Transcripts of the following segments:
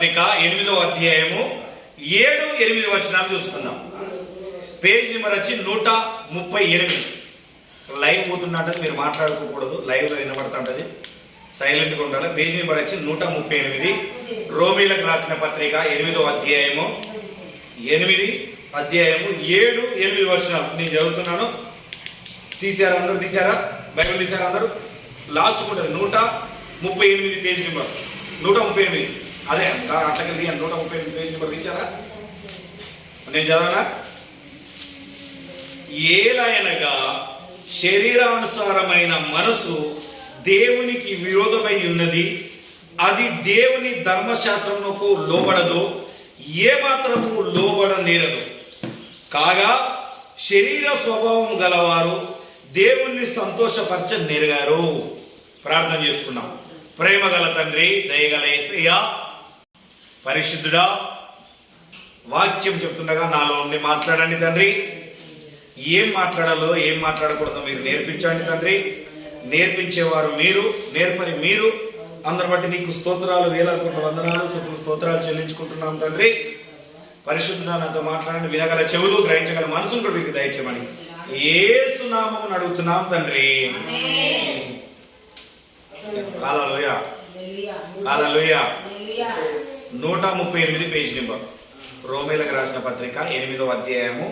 పత్రిక 8వ అధ్యాయము 7-8 వచనాలు చూసుకుందాం. పేజ్ నెంబర్ వచ్చి 138. లైవ్ పోతున్నట్టు మీరు మాట్లాడుకోకూడదు, లైవ్లో వినబడుతుంటది, సైలెంట్గా ఉండాలి. పేజ్ నెంబర్ వచ్చి 138. రోమీలకు రాసిన పత్రిక 8వ అధ్యాయము 7-8 వచనాలు నేను చదువుతున్నాను. తీసారా అందరూ? తీసారా? బైబిల్ తీసారా అందరూ? లాస్ట్ ఉంటుంది 138 పేజ్ నెంబర్ 138. అదే అట్లకెళ్ళి 138 పేజ్ నెంబర్ తీసారా? నేను చదవనా? ఏలయనగా శరీరానుసారమైన మనసు దేవునికి విరోధమై ఉన్నది, అది దేవుని ధర్మశాస్త్రమునకు లోబడదు, ఏమాత్రము లోబడనేరదు. కాగా శరీర స్వభావం గలవారు దేవుణ్ణి సంతోషపరచ నెరగారు. ప్రార్థన చేసుకున్నాం. ప్రేమ గల తండ్రి, దయగల యేసయ్యా, పరిశుద్ధుడా, వాక్యం చెప్తుండగా నాలో ఉండి మాట్లాడండి తండ్రి. ఏం మాట్లాడాలో ఏం మాట్లాడకూడదో మీరు నేర్పించండి తండ్రి. నేర్పించేవారు మీరు, నేర్పని మీరు. అందరి బట్టి నీకు స్తోత్రాలు, వేలాది కోట్ల వందనాలు, స్తోత్రాలు చెల్లించుకుంటున్నాం తండ్రి. పరిశుద్ధుడా, నాతో మాట్లాడండి. వినగల చెవులు, గ్రహించగల మనసును కూడా మీకు దయచేయమని యేసు నామమున అడుగుతున్నాం తండ్రి. హల్లెలూయా, హల్లెలూయా. 138 పేజ్ నెంబర్ రోమీలకు రాసిన పత్రిక 8వ అధ్యాయము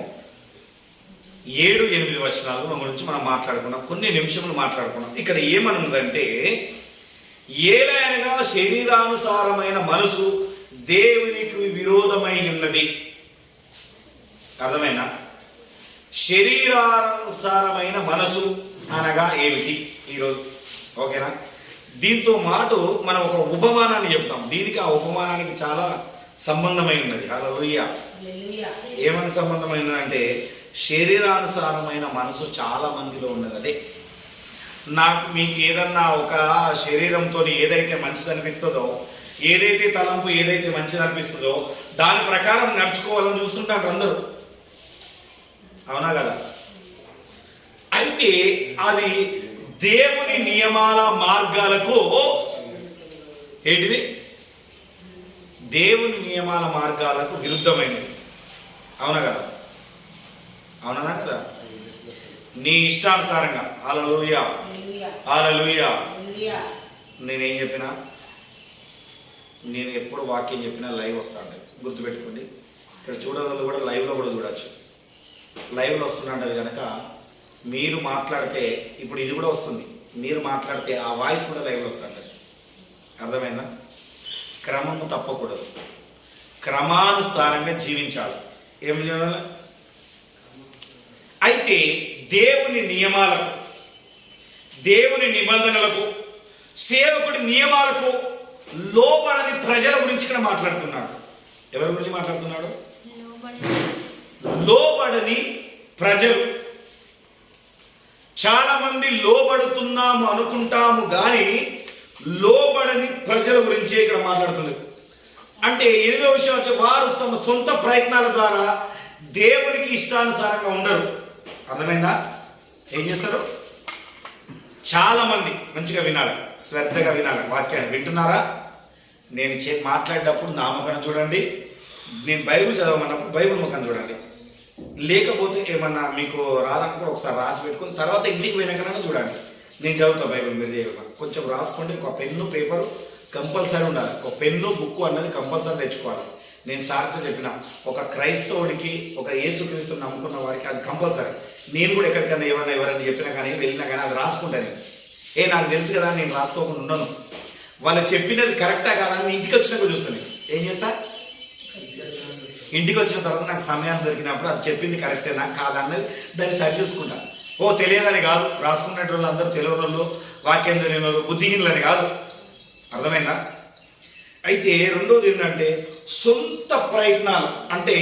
7-8 వచనాలు గురించి మనం మాట్లాడుకున్నాం. కొన్ని నిమిషములు మాట్లాడుకున్నాం. ఇక్కడ ఏమనుందంటే, ఏలయనగా శరీరానుసారమైన మనసు దేవునికి విరోధమై ఉన్నది. అర్థమైనా? శరీరానుసారమైన మనసు అనగా ఏమిటి ఈరోజు? ఓకేనా? దీంతో మాట మనం ఒక ఉపమానాన్ని చెప్తాం. దీనికి ఆ ఉపమానానికి చాలా సంబంధమై ఉన్నది. హల్లెలూయా. ఏమని సంబంధమైనదంటే, శరీరానుసారమైన మనసు చాలా మందిలో ఉన్నది. అదే నాకు మీకు ఏదన్నా ఒక శరీరంతో ఏదైతే మంచిది అనిపిస్తుందో, ఏదైతే తలంపు ఏదైతే మంచిది అనిపిస్తుందో దాని ప్రకారం నడుచుకోవాలని చూస్తుంటారు అందరూ. అవునా కదా? అయితే అది దేవుని నియమాల మార్గాలకు ఏంటిది? దేవుని నియమాల మార్గాలకు విరుద్ధమైనది. అవునా కదా? అవునా కదా? నీ ఇష్టానుసారంగా. హల్లెలూయా, హల్లెలూయా. నేనేం చెప్పినా, నేను ఎప్పుడు వాక్యం చెప్పినా లైవ్ వస్తాను, గుర్తుపెట్టుకోండి. ఇక్కడ చూడగలరు కూడా, లైవ్లో కూడా చూడొచ్చు. లైవ్లో వస్తున్నది కనుక మీరు మాట్లాడితే, ఇప్పుడు ఇది కూడా వస్తుంది, మీరు మాట్లాడితే ఆ వాయిస్ కూడా లైవ్లో వస్తుంటుంది. అర్థమైందా? క్రమము తప్పకూడదు, క్రమానుసారంగా జీవించాలి. ఏం చేయాలి? అయితే దేవుని నియమాలకు, దేవుని నిబంధనలకు, సేవకుడి నియమాలకు లోబడని ప్రజల గురించి ఇక్కడ మాట్లాడుతున్నాడు. ఎవరి గురించి మాట్లాడుతున్నాడు? లోబడని ప్రజలు. చాలా మంది లోబడుతున్నాము అనుకుంటాము కానీ లోబడని ప్రజల గురించి ఇక్కడ మాట్లాడుతుంది. అంటే 8వ విషయం అంటే, వారు తమ సొంత ప్రయత్నాల ద్వారా దేవునికి ఇష్టానుసారంగా ఉండరు. అర్థమైందా? ఏం చేస్తారు? చాలా మంది మంచిగా వినాలి, శ్రద్ధగా వినాలి వాక్యాన్ని. వింటున్నారా? నేను మాట్లాడేటప్పుడు నా ముఖాన్ని చూడండి, నేను బైబిల్ చదవమన్నప్పుడు బైబిల్ ముఖాన్ని చూడండి. లేకపోతే ఏమన్నా మీకు రాదనుకో ఒకసారి రాసి పెట్టుకుని తర్వాత ఇంటికి పోయినాకైనా చూడండి. నేను చదువుతా బైబిల్, మీరు కొంచెం రాసుకోండి. ఒక పెన్ను పేపరు కంపల్సరీ ఉండాలి. ఒక పెన్ను బుక్ అన్నది కంపల్సరీ తెచ్చుకోవాలి. నేను సార్తో చెప్పిన, ఒక క్రైస్తవుడికి, ఒక యేసుక్రీస్తుని నమ్ముకున్న వారికి అది కంపల్సరీ. నేను కూడా ఎక్కడికైనా ఎవరైనా చెప్పినా కానీ వెళ్ళినా కానీ అది రాసుకుంటాను. నాకు తెలుసు కదా, నేను రాసుకోకుండా ఉండను. వాళ్ళు చెప్పినది కరెక్టా కాదని ఇంటికి వచ్చినాక చూస్తాను. ఏం చేస్తా? ఇంటికి వచ్చిన తర్వాత నాకు సమయాన్ని దొరికినప్పుడు అది చెప్పింది కరెక్టేనా కాదన్నది దాన్ని సరి చూసుకుంటా. తెలియదని కాదు, రాసుకున్నట్టు వాళ్ళు అందరూ తెలియని వాళ్ళు, వాక్యం తెలియని వాళ్ళు, బుద్ధిహీనులని కాదు. అర్థమైందా? అయితే రెండోది ఏంటంటే, సొంత ప్రయత్నాలు. అంటే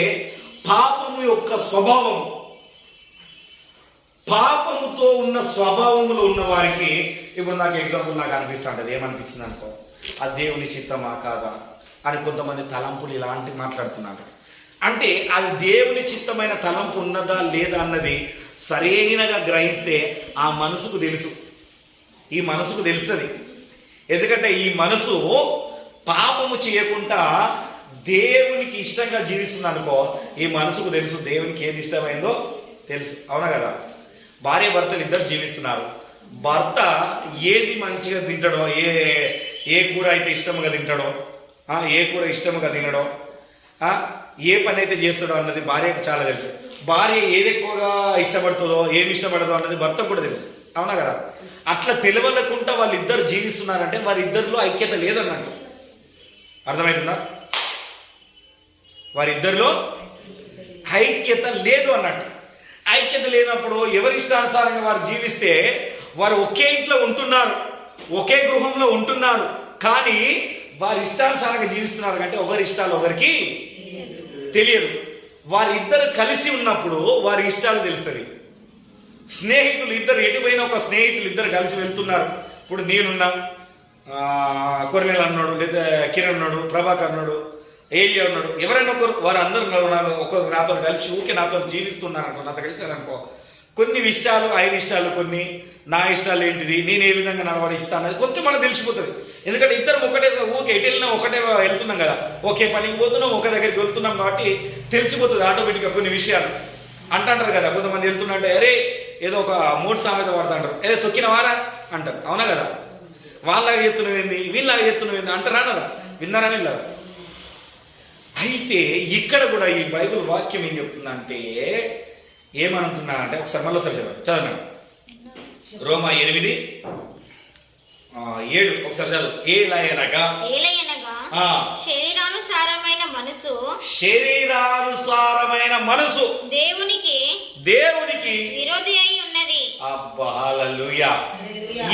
పాపము యొక్క స్వభావం, పాపముతో ఉన్న స్వభావములు ఉన్న వారికి, ఇప్పుడు నాకు ఎగ్జాంపుల్ నాకు అనిపిస్తుంటుంది, ఏమనిపించింది అనుకో, అది దేవుని చిత్తమా కాదా అని కొంతమంది తలంపులు ఇలాంటి మాట్లాడుతున్నారు. అంటే అది దేవుని చిత్తమైన తలంపు ఉన్నదా లేదా అన్నది సరైనగా గ్రహిస్తే ఆ మనసుకు తెలుసు, ఈ మనసుకు తెలుస్తుంది. ఎందుకంటే ఈ మనసు పాపము చేయకుండా దేవునికి ఇష్టంగా జీవిస్తుంది అనుకో, ఈ మనసుకు తెలుసు దేవునికి ఏది ఇష్టమైందో తెలుసు. అవునా కదా? భార్య భర్తలు ఇద్దరు జీవిస్తున్నారు. భర్త ఏది మంచిగా తింటాడో, ఏ కూర అయితే ఇష్టముగా తింటాడో, ఏ కూర ఇష్టముగా తినడో, ఏ పని అయితే చేస్తాడో అన్నది భార్యకు చాలా తెలుసు. భార్య ఏది ఎక్కువగా ఇష్టపడుతుందో, ఏమి ఇష్టపడదో అన్నది భర్తకు కూడా తెలుసు. అవునా కదా? అట్లా తెలియకుండా వాళ్ళిద్దరు జీవిస్తున్నారంటే వారిద్దరిలో ఐక్యత లేదన్నట్టు. అర్థమవుతుందా? వారిద్దరిలో ఐక్యత లేదు అన్నట్టు. ఐక్యత లేనప్పుడు ఎవరి ఇష్టానుసారంగా వారు జీవిస్తే వారు ఒకే ఇంట్లో ఉంటున్నారు, ఒకే గృహంలో ఉంటున్నారు, కానీ వారి ఇష్టానుసారంగా జీవిస్తున్నారు అంటే ఒకరి ఇష్టాలు ఒకరికి తెలియదు. వారిద్దరు కలిసి ఉన్నప్పుడు వారి ఇష్టాలు తెలుస్తుంది. స్నేహితులు ఇద్దరు ఎటుపోయినా ఒక స్నేహితులు ఇద్దరు కలిసి వెళ్తున్నారు. ఇప్పుడు నేనున్నా, కొరనేలు అన్నాడు, లేదా కిరణ్ అన్నాడు, ప్రభాకర్ అన్నాడు, ఏలియా ఉన్నాడు, ఎవరైనా ఒకరు, వారు అందరూ ఒకరు నాతో కలిసి ఊకే నాతో జీవిస్తున్నారు అనుకో, నాతో కలిసారనుకో, కొన్ని ఇష్టాలు ఆయన ఇష్టాలు, కొన్ని నా ఇష్టాలు ఏంటిది, నేను ఏ విధంగా నడవడిస్తాను అనేది కొంచెం మనకు తెలిసిపోతుంది. ఎందుకంటే ఇద్దరం ఒకటే ఊకే ఎటు వెళ్ళినా ఒకటే వెళ్తున్నాం కదా, ఒకే పనికి పోతున్నాం, ఒక దగ్గరికి వెళ్తున్నాం కాబట్టి తెలిసిపోతుంది ఆటోమేటిక్గా కొన్ని విషయాలు. అంటారు కదా కొంతమంది వెళ్తున్నట్టే, అరే ఏదో ఒక మూడు సామెత పడుతుంటారు, ఏదో తొక్కిన వారా అంటారు. అవునా కదా? వాళ్ళలాగా ఎత్తునవేంది, వీళ్ళలాగా ఎత్తునవేంది అంటారా అన్నారా? విన్నారా వీళ్ళరా? అయితే ఇక్కడ కూడా ఈ బైబిల్ వాక్యం ఏం చెప్తుందంటే, ఏమనుకున్నా అంటే ఒకసారి మళ్ళీ చదవండి. రోమా 8:7 ఒకసారి చదువు. ఏలయనగా శరీరానుసారమైన మనసు దేవునికి విరోధి అయి ఉన్నది. అబ్బా హల్లెలూయా.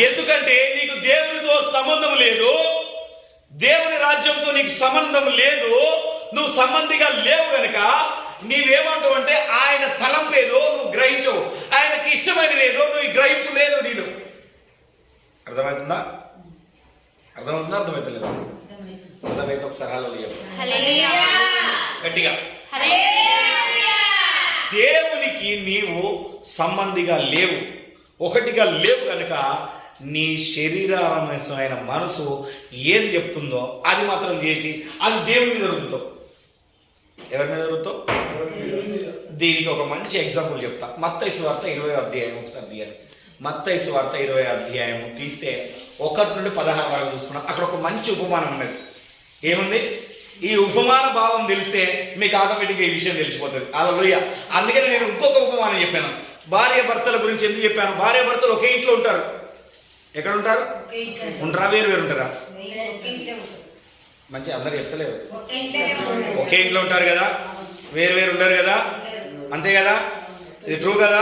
ఎందుకంటే నీకు దేవునితో సంబంధం లేదు, దేవుని రాజ్యంతో నీకు సంబంధం లేదు, నువ్వు సంబంధిగా లేవు గనుక నీవేమంటావు అంటే ఆయన తలంపు ఏదో నువ్వు గ్రహించవు, ఆయనకి ఇష్టమైనది ఏదో నువ్వు గ్రహింపు లేదు నీలో. అర్థమవుతుందా? అర్థమవుతలేదు? అర్థమైతే ఒకసారి హల్లెలూయా గట్టిగా. దేవునికి నీవు సంబంధిగా లేవు, ఒకటిగా లేవు కనుక నీ శరీరమైన మనసు ఏది చెప్తుందో అది మాత్రం చేసి అది దేవుని మీద రుద్దుతావు. ఎవరి మీద రుద్దుతావు? దీనికి ఒక మంచి ఎగ్జాంపుల్ చెప్తా. మత్తయి సువార్త 20వ అధ్యాయం ఒకసారి తీయాలి. మత్తయి సువార్త 20వ అధ్యాయం తీస్తే 1 నుండి 16 వరకు చూసుకున్నాం. అక్కడ ఒక మంచి ఉపమానం ఉన్నది. ఏముంది? ఈ ఉపమాన భావం తెలిస్తే మీకు ఆటోమేటిక్గా ఈ విషయం తెలిసిపోతుంది. హల్లెలూయా. అందుకని నేను ఇంకొక ఉపమానం చెప్పాను. భార్య భర్తల గురించి ఎందుకు చెప్పాను? భార్య భర్తలు ఒకే ఇంట్లో ఉంటారు. ఎక్కడ ఉంటారు? ఉంటారా? వేరు ఉంటారా? మంచి అందరు చెప్తలేరు. ఒకే ఇంట్లో ఉంటారు కదా, వేరు ఉండరు కదా, అంతే కదా? ఇది ట్రూ కదా?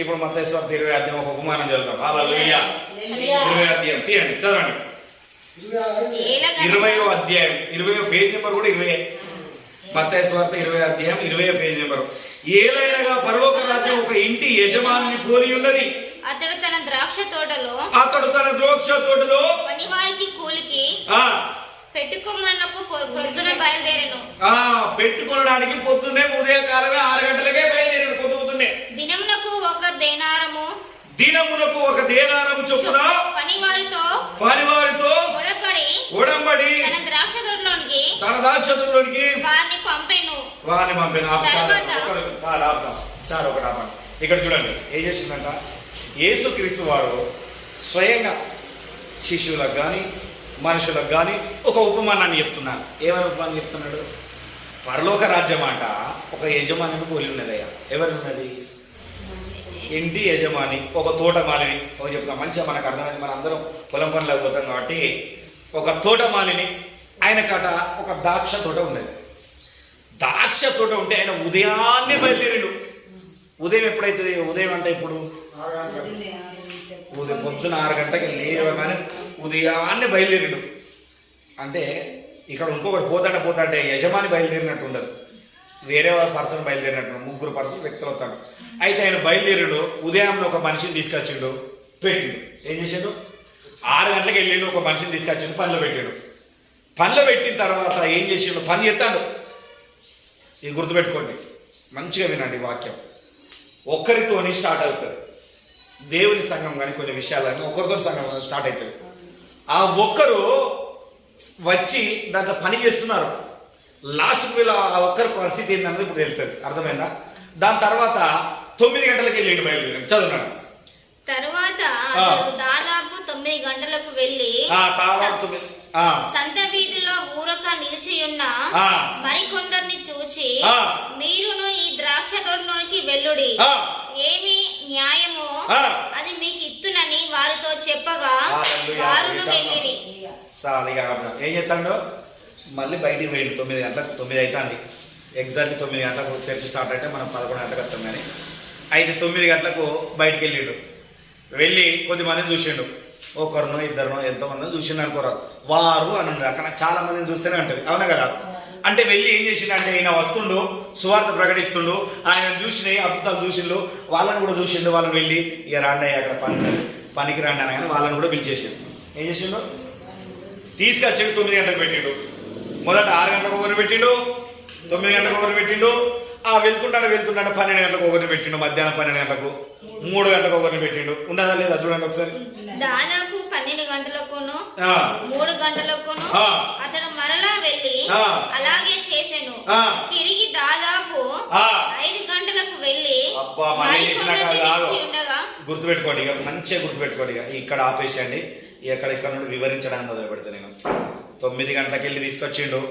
ఇప్పుడు మత్తయి సువార్త 20వ అధ్యాయం ఒక ఉపమానం చదువుతాం. హల్లెలూయా. 20వ అధ్యాయం తీయండి, చదవండి. 20వ అధ్యాయం 20వ పేజ్ నెంబర్ కూడా 20. మత్తయి సువార్త 20వ అధ్యాయం 20వ పేజ్ నెంబర్. ఏలైనగా పరలోక రాజ్యం ఒక ఇంటి యజమానిని పోలి ఉన్నది. అతడు తన ద్రాక్ష తోటలో పనివారికి కూలికి పెట్టుకోమన్నకు పొద్దున బయలుదేరాను. పెట్టుకోవడానికి పొద్దున్నే ఉదయకాలమే 6 గంటలకే బయలుదేరాడు. పొద్దున్నే దినమునకు ఒక దేనారము చొప్పున పనివారితో ఒడంబడి తన ద్రాక్ష తోటలోనికి వారిని పంపెను. ఇక్కడ చూడండి ఏం చేసిందంట. యేసుక్రీస్తు వారు స్వయంగా శిష్యులకు కానీ మనుషులకు కానీ ఒక ఉపమానాన్ని చెప్తున్నారు. ఏమైనా ఉపమానం చెప్తున్నాడు? పరలోక రాజ్యం అంట ఒక యజమానిని పోలి ఉన్నదయ్యా. ఎవరు ఉన్నది? ఇంటి యజమాని, ఒక తోటమాలిని. ఒక చెప్తాం మంచిగా మనకు అర్థమైంది, మన అందరం పొలం పనులకు పోతాం కాబట్టి ఒక తోటమాలిని. ఆయనకట ఒక ద్రాక్ష తోట ఉన్నది. ద్రాక్ష తోట ఉంటే ఆయన ఉదయాన్నే బయలుదేరాడు. ఉదయం ఎప్పుడైతే, ఉదయం అంటే ఇప్పుడు పొద్దున 6 గంటలకి లేవగానే ఉదయాన్నే బయలుదేరాడు. అంటే ఇక్కడ ఇంకొకటి పోతాంటే యజమాని బయలుదేరినట్టు ఉండదు, వేరే పర్సన్ బయలుదేరినట్టు, 3 పర్సన్ వ్యక్తులు అవుతాడు. అయితే ఆయన బయలుదేరాడు, ఉదయం ఒక మనిషిని తీసుకొచ్చిండు, పెట్టిండు. ఏం చేసాడు? 6 గంటలకు వెళ్ళిండు, ఒక మనిషిని తీసుకొచ్చిండు, పనిలో పెట్టాడు. పనిలో పెట్టిన తర్వాత ఏం చేసిండు? పని చేస్తాడు. ఇది గుర్తుపెట్టుకోండి, మంచిగా వినండి వాక్యం. ఒక్కరితోని స్టార్ట్ అవుతుంది దేవుని సంఘం కానీ కొన్ని విషయాలన్నీ ఒక్కరితో సంఘం స్టార్ట్ అవుతుంది. ఆ ఒక్కరు వచ్చి దాంట్లో పని చేస్తున్నారు. లాస్ట్ వీళ్ళ ఆ ఒక్కరి పరిస్థితి ఏంటన్నది ఇప్పుడు వెళ్తుంది, అర్థమైందా? దాని తర్వాత 9 గంటలకు వెళ్ళి బయలుదేరాడు. చదువున్నాడు. తర్వాత అతడు దాదాపు 9 గంటలకు వెళ్ళి సంత వీధిలో ఊరక నిలిచియున్న మరికొందరిని చూచి, మీరును ఈ ద్రాక్ష తోటలోనికి వెళ్ళుడి, ఏమి న్యాయమో అది మీకు ఇత్తునని వారితో చెప్పగా వారును వెళ్ళిరి. ఏం చేస్తాడు? మళ్ళీ బయటికి వెళ్ళి 9 గంటలకు, 9 అవుతుంది ఎగ్జాక్ట్లీ 9 గంటలకు చర్చ స్టార్ట్ అయితే మనం 11 గంటలకు వస్తాం. కానీ అయితే 9 గంటలకు బయటికి వెళ్ళిండు. వెళ్ళి కొద్దిమందిని చూసిండు, ఒకరినో ఇద్దరునో ఎంతోమందిని చూసిండు అనుకోరు. వారు అని అక్కడ చాలా మందిని చూస్తూనే ఉంటుంది, అవునా కదా? అంటే వెళ్ళి ఏం చేసిండు ఈయన వస్తుండు, సువార్త ప్రకటిస్తుండు, ఆయన చూసినాయి అద్భుతాలు చూసిండు, వాళ్ళని కూడా చూసిండు. వాళ్ళని వెళ్ళి ఇక రాండి అక్కడ పనికి రాండి అనగానే వాళ్ళని కూడా పిలిచేసిండు. ఏం చేసిండు? తీసుకొచ్చి 9 గంటలకు పెట్టిండు. మొదట 6 గంటలకు ఒకరిని పెట్టిండు, 9 గంటలకు ఒకరిని పెట్టిండు. వెళ్తుంటాడు 12 గంటలకు ఒకరిని పెట్టిండు, మధ్యాహ్నం 12 గంటలకు, 3 గంటలకు ఒకరిని పెట్టిండు. ఉన్నదా లేదా చూడండి ఒకసారి. దాదాపు 12 గంటలకును 3 గంటలకును అతడు మరలా వెళ్ళి అలాగే చేసెను. తిరిగి దాదాపు 5 గంటలకు వెళ్ళి గుర్తుపెట్టుకోండి, ఇక మంచిగా గుర్తుపెట్టుకోండి. ఇక ఇక్కడ ఆపేసేయండి, ఇక్కడ నుండి వివరించడానికి మొదలు పెడతా నేను. 9 గంటలకు వెళ్ళి తీసుకొచ్చిండు,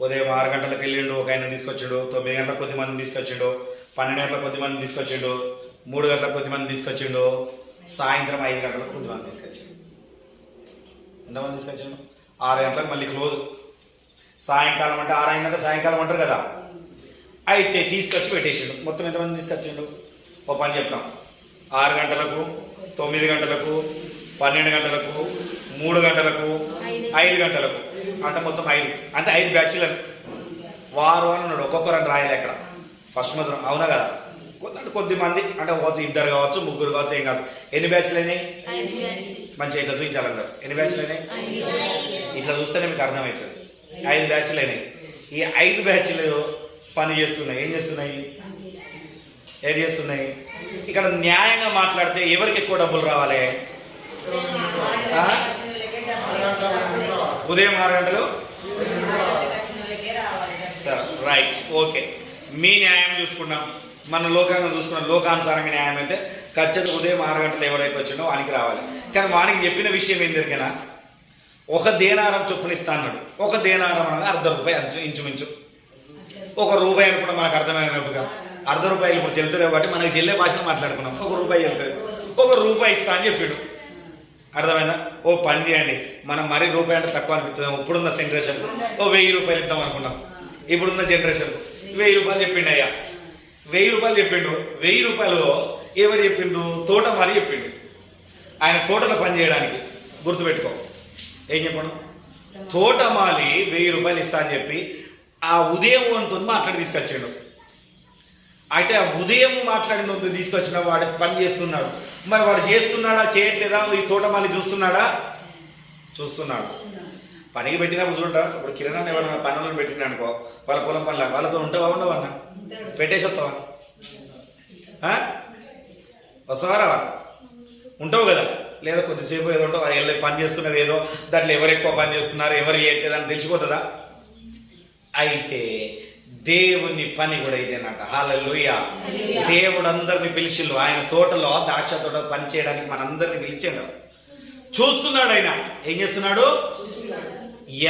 ఉదయం 6 గంటలకు వెళ్ళిండు, ఒక ఆయన తీసుకొచ్చిండు, 9 గంటలకు కొద్ది మందిని తీసుకొచ్చిండు, 12 గంటలకు కొద్ది మందిని తీసుకొచ్చిండు, 3 గంటలకు కొద్ది మంది తీసుకొచ్చిండు, సాయంత్రం 5 గంటలకు కొద్ది మంది తీసుకొచ్చిండు. ఎంతమంది తీసుకొచ్చిండు? 6 గంటలకు మళ్ళీ క్లోజ్. సాయంకాలం అంటే 6 అయిందంటే సాయంకాలం అంటారు కదా. అయితే తీసుకొచ్చి పెట్టేసిండు. మొత్తం ఎంతమంది తీసుకొచ్చిండు? ఓ పని చెప్తాం. 6 గంటలకు, 9 గంటలకు, 12 గంటలకు, 3 గంటలకు, 5 గంటలకు, అంటే మొత్తం 5, అంటే 5 బ్యాచ్లను వారు అని ఉన్నాడు. ఒక్కొక్కరని రాయాలి అక్కడ ఫస్ట్ మాత్రం, అవునా కదా? కొద్ది మంది అంటే 2 కావచ్చు, 3 కావచ్చు, ఏం కాదు. ఎన్ని బ్యాచ్లు అయినాయి? మంచిగా ఇట్లా చూపించాలంటారు. ఎన్ని బ్యాచ్లు అయినాయి? ఇట్లా చూస్తేనే మీకు అర్థమవుతుంది. 5 బ్యాచ్లు అయినాయి. ఈ 5 బ్యాచ్లు పని చేస్తున్నాయి. ఏం చేస్తున్నాయి? ఏం చేస్తున్నాయి? ఇక్కడ న్యాయంగా మాట్లాడితే ఎవరికి ఎక్కువ డబ్బులు రావాలి? ఉదయం 6 గంటలు. సరే, రైట్, ఓకే. మీ న్యాయం చూసుకున్నాం, మన లోకంగా చూసుకున్నాం. లోకానుసారంగా న్యాయం అయితే ఖచ్చితంగా ఉదయం 6 గంటలు ఎవరైతే వచ్చిండో వానికి రావాలి. కానీ వానికి చెప్పిన విషయం ఏం జరిగినా 1 దేనారం చొప్పున ఇస్తా అన్నాడు. 1 దేనారం అనగా ₹1 ఇంచుమించు. 1 రూపాయి అనుకున్నా మనకు అర్థమైనట్టుగా. ₹1 ఇప్పుడు చెల్లుతలేవు కాబట్టి మనకి చెల్లే భాషను మాట్లాడుకున్నాం. ₹1 చెల్లుతుంది, ₹1 ఇస్తా అని చెప్పాడు. అర్థమైందా? ఓ పని చేయండి, మనం మరీ రూపాయి అంటే తక్కువ అనిపిస్తుంది. ఇప్పుడున్న జనరేషన్ ₹1000 ఇద్దాం అనుకున్నాం. ఇప్పుడున్న జనరేషన్ ₹1000 చెప్పిండు. అయ్యా ₹1000 చెప్పిండు. ₹1000 ఎవరు చెప్పిండు? తోటమాలి చెప్పిండు. ఆయన తోటలో పని చేయడానికి. గుర్తుపెట్టుకో, ఏం చెప్పండు? తోటమాలి ₹1000 ఇస్తా అని చెప్పి ఆ ఉదయం వంతు మాట్లాడి తీసుకొచ్చాడు. అయితే ఆ ఉదయం మాట్లాడిన వంతు తీసుకొచ్చిన వాడికి పని చేస్తున్నాడు. మరి వాడు చేస్తున్నాడా చేయట్లేదా? ఈ తోటమాలి చూస్తున్నాడా? చూస్తున్నాడు. పనికి పెట్టినప్పుడు చూడంటారు. ఇప్పుడు కిరణ్ ఎవరైనా పనులను పెట్టినా అనుకో, వాళ్ళ పొలం పనుల వాళ్ళతో ఉంటావా? ఉండవన్నా? పెట్టేసి వస్తావా? వస్తావారా? ఉంటావు కదా. లేదా కొద్దిసేపు ఏదో ఉంటావు, వెళ్ళి పని చేస్తున్నవి ఏదో, దాంట్లో ఎవరు ఎక్కువ పని చేస్తున్నారు, ఎవరు చేయట్లేదని తెలిసిపోతుందా? అయితే దేవుని పని కూడా ఇదేనట. హల్లెలూయా. దేవుడు అందరిని పిలిచిండు. ఆయన తోటలో, ద్రాక్ష తోట పని చేయడానికి మనందరిని పిలిచాడు. చూస్తున్నాడు. ఆయన ఏం చేస్తున్నాడు?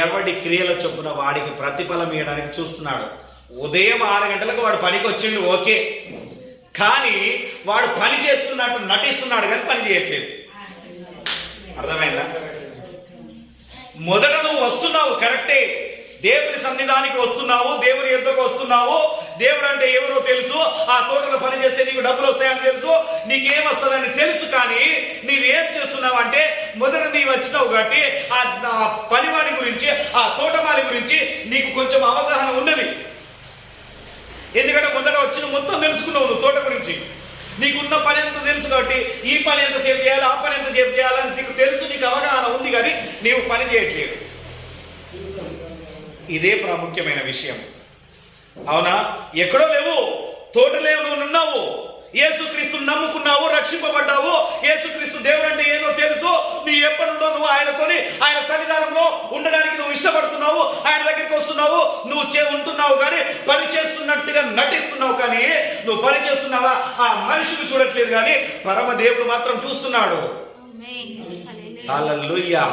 ఎవడి క్రియల చొప్పున వాడికి ప్రతిఫలం ఇవ్వడానికి చూస్తున్నాడు. ఉదయం 6 గంటలకు వాడు పనికి వచ్చిండు, ఓకే. కానీ వాడు పని చేస్తున్నట్టు నటిస్తున్నాడు, కానీ పని చేయట్లేదు. అర్థమైందా? మొదట నువ్వు వస్తున్నావు, కరెక్టే. దేవుని సన్నిధానికి వస్తున్నావు, దేవుని ఎద్దుకు వస్తున్నావు. దేవుడు అంటే ఎవరో తెలుసు, ఆ తోటలో పని చేస్తే నీకు డబ్బులు వస్తాయని తెలుసు, నీకేమొస్తుందని తెలుసు. కానీ నీవేం చేస్తున్నావు అంటే, మొదట నీవు వచ్చినావు కాబట్టి ఆ పనివాడి గురించి, ఆ తోటమాలి గురించి నీకు కొంచెం అవగాహన ఉన్నది. ఎందుకంటే మొదట వచ్చిన మొత్తం తెలుసుకున్నావు నువ్వు తోట గురించి. నీకున్న పని ఎంత తెలుసు కాబట్టి ఈ పని ఎంత సేపు చేయాలి, ఆ పని ఎంత సేపు చేయాలని నీకు తెలుసు, నీకు అవగాహన ఉంది. కానీ నీవు పని చేయట్లేదు. ఇదే ప్రాముఖ్యమైన విషయం, అవునా? ఎక్కడో లేవు, తోటలో ఉన్నావు. యేసుక్రీస్తు నమ్ముకున్నావు, రక్షింపబడ్డావు, యేసుక్రీస్తు దేవుడు అంటే ఏదో తెలుసు, నీ ఎప్పటి నుండో నువ్వు ఆయనతోని ఆయన సన్నిధానంలో ఉండడానికి నువ్వు ఇష్టపడుతున్నావు, ఆయన దగ్గరికి వస్తున్నావు, నువ్వు ఉంటున్నావు, కానీ పని చేస్తున్నట్టుగా నటిస్తున్నావు. కానీ నువ్వు పని చేస్తున్నావా ఆ మనిషిని చూడట్లేదు, కానీ పరమ దేవుడు మాత్రం చూస్తున్నాడు. హల్లెలూయా.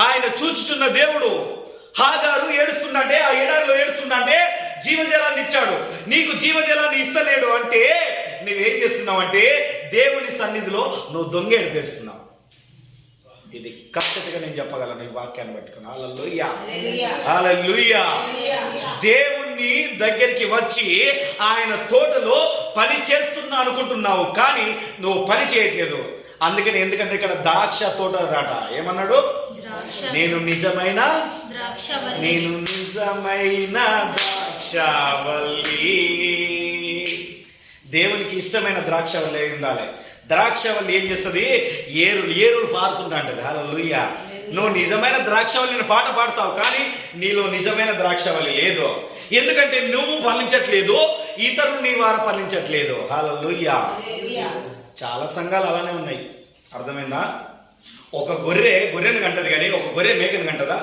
ఆయన చూచుచున్న దేవుడు. హాగారు ఏడుస్తుందంటే, ఆ ఎడారిలో ఏడుస్తుందంటే జీవజలాన్ని ఇచ్చాడు. నీకు జీవజలాన్ని ఇస్తలేడు అంటే నువ్వేం చేస్తున్నావు అంటే దేవుని సన్నిధిలో నువ్వు దొంగ ఏడిపేస్తున్నావు. ఇది కరెక్ట్గా నేను చెప్పగలను ఈ వాక్యాన్ని పట్టుకుని. హల్లెలూయా, హల్లెలూయా. దేవుని దగ్గరికి వచ్చి ఆయన తోటలో పని చేస్తున్నా అనుకుంటున్నావు, కానీ నువ్వు పని చేయట్లేదు. అందుకని ఎందుకంటే ఇక్కడ ద్రాక్ష తోట రాట ఏమన్నాడు, నేను నిజమైన ద్రాక్షవల్లి. దేవునికి ఇష్టమైన ద్రాక్షవల్లి అయి ఉండాలి. ద్రాక్షవల్లి ఏం చేస్తుంది, ఏరులు పారుతుంటా అంటది. హల్లెలూయా. నువ్వు నిజమైన ద్రాక్షవల్లిని పాట పాడతావు, కానీ నీలో నిజమైన ద్రాక్షవల్లి లేదు. ఎందుకంటే నువ్వు ఫలించట్లేదు, ఇతరులు నీ వారు ఫలించట్లేదు. హల్లెలూయా. చాలా సంఘాలు అలానే ఉన్నాయి. అర్థమైందా? ఒక గొర్రెను కంటది, కానీ ఒక గొర్రె మేకను కంటదా?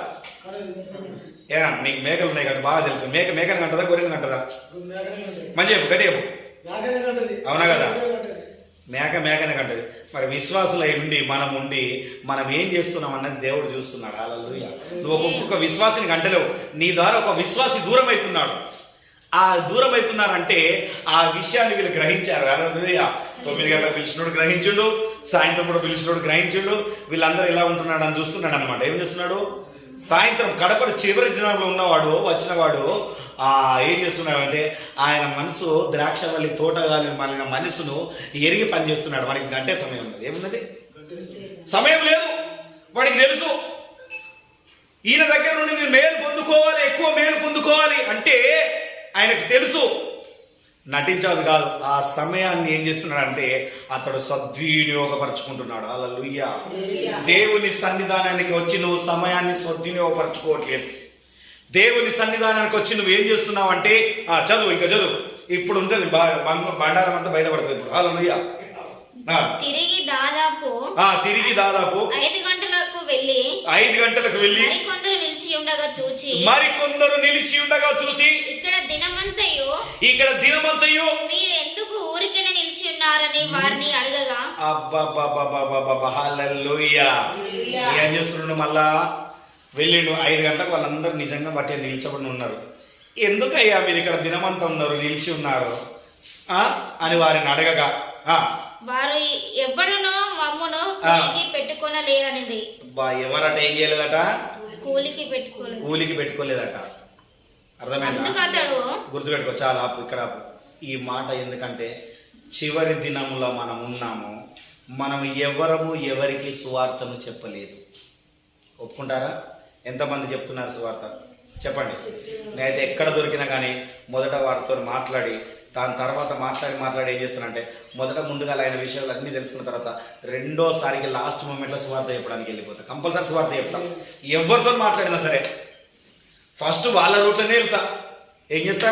నీకు మేకలు ఉన్నాయి కాబట్టి బాగా తెలుసు. మేకను కంటదా, గొర్రెను కంటదా? మంచి చెప్పు, గట్టి చెప్పు. అవునా కదా? మేకనే కంటది. మరి విశ్వాసులై ఉండి మనం ఏం చేస్తున్నాం అన్నది దేవుడు చూస్తున్నాడు. హల్లెలూయా. నువ్వు ఒక్కొక్క విశ్వాసిని కంటలేవు, నీ ద్వారా ఒక విశ్వాసి దూరం అవుతున్నాడు. ఆ దూరం అవుతున్నారంటే ఆ విషయాన్ని వీళ్ళు గ్రహించారు. 9 గంటలకు పిలిచినోడు గ్రహించుడు, సాయంత్రం కూడా పిలిచినోడు గ్రహించుడు. వీళ్ళందరూ ఎలా ఉంటున్నాడు అని చూస్తున్నాడు అనమాట. ఏం చేస్తున్నాడు, సాయంత్రం కడపడి చివరి దినంలో ఉన్నవాడు వచ్చినవాడు ఏం చేస్తున్నాడు అంటే ఆయన మనసు ద్రాక్షవల్లి తోటగాలి మళ్ళీ మనసును ఎరిగి పనిచేస్తున్నాడు. వాడికి గంటే సమయం ఉన్నది. ఏమున్నది, సమయం లేదు. వాడికి తెలుసు ఈయన దగ్గర నుండి నేను మేలు పొందుకోవాలి, ఎక్కువ మేలు పొందుకోవాలి అంటే ఆయనకు తెలుసు. నటించాలి కాదు, ఆ సమయాన్ని ఏం చేస్తున్నాడంటే అతడు సద్వినియోగపరచుకుంటున్నాడు. హల్లెలూయా. దేవుని సన్నిధానానికి వచ్చి నువ్వు సమయాన్ని సద్వినియోగపరచుకోవట్లేదు. దేవుని సన్నిధానానికి వచ్చి నువ్వు ఏం చేస్తున్నావు అంటే చదువు, ఇంకా చదువు, ఇప్పుడు ఉంటుంది బండారం అంతా బయటపడుతుంది ఇప్పుడు. హల్లెలూయా. తిరిగి దాదాపు 5 గంటలకు వెళ్ళి మరికొందరు నిలిచి ఉండగా చూసి ఇక్కడ దినమంతయు మీరు ఎందుకు ఊరికనే నిలిచి ఉన్నారని వారిని అడగగా, హల్లెలూయా. ఏం చేస్తున్నాడు, మళ్ళా వెళ్ళిండు. 5 గంటలకు వాళ్ళందరూ నిజంగా బట్టి నిలిచబడి ఉన్నారు. ఎందుకయ్యా మీరు ఇక్కడ దినమంతా ఉన్నారు, నిలిచి ఉన్నారు అని వారిని అడగగా వారు ఎవడునో మమ్మును కూలికి పెట్టుకొనలేరనిది. ఎవరట ఏం చేయలేదట, కూలికి పెట్టుకోలేదట. అర్థమైందా? గుర్తుపెట్టుకో. చాలా ఇక్కడ ఈ మాట, ఎందుకంటే చివరి దినములో మనం ఉన్నాము. మనం ఎవరికి సువార్తను చెప్పలేదు. ఒప్పుకుంటారా? ఎంతమంది చెప్తున్నారు సువార్త? చెప్పండి. నేనైతే ఎక్కడ దొరికినా కానీ మొదట వారితో మాట్లాడి దాని తర్వాత మాట్లాడి ఏం చేస్తానంటే ముందుగా ఆయన విషయాలు అన్నీ తెలుసుకున్న తర్వాత రెండోసారికి లాస్ట్ మూమెంట్లో స్వార్థ చెప్పడానికి వెళ్ళిపోతా. కంపల్సరీ స్వార్థ చెప్తాం. ఎవరితో మాట్లాడినా సరే ఫస్ట్ వాళ్ళ రూట్లోనే వెళ్తా. ఏం చేస్తా,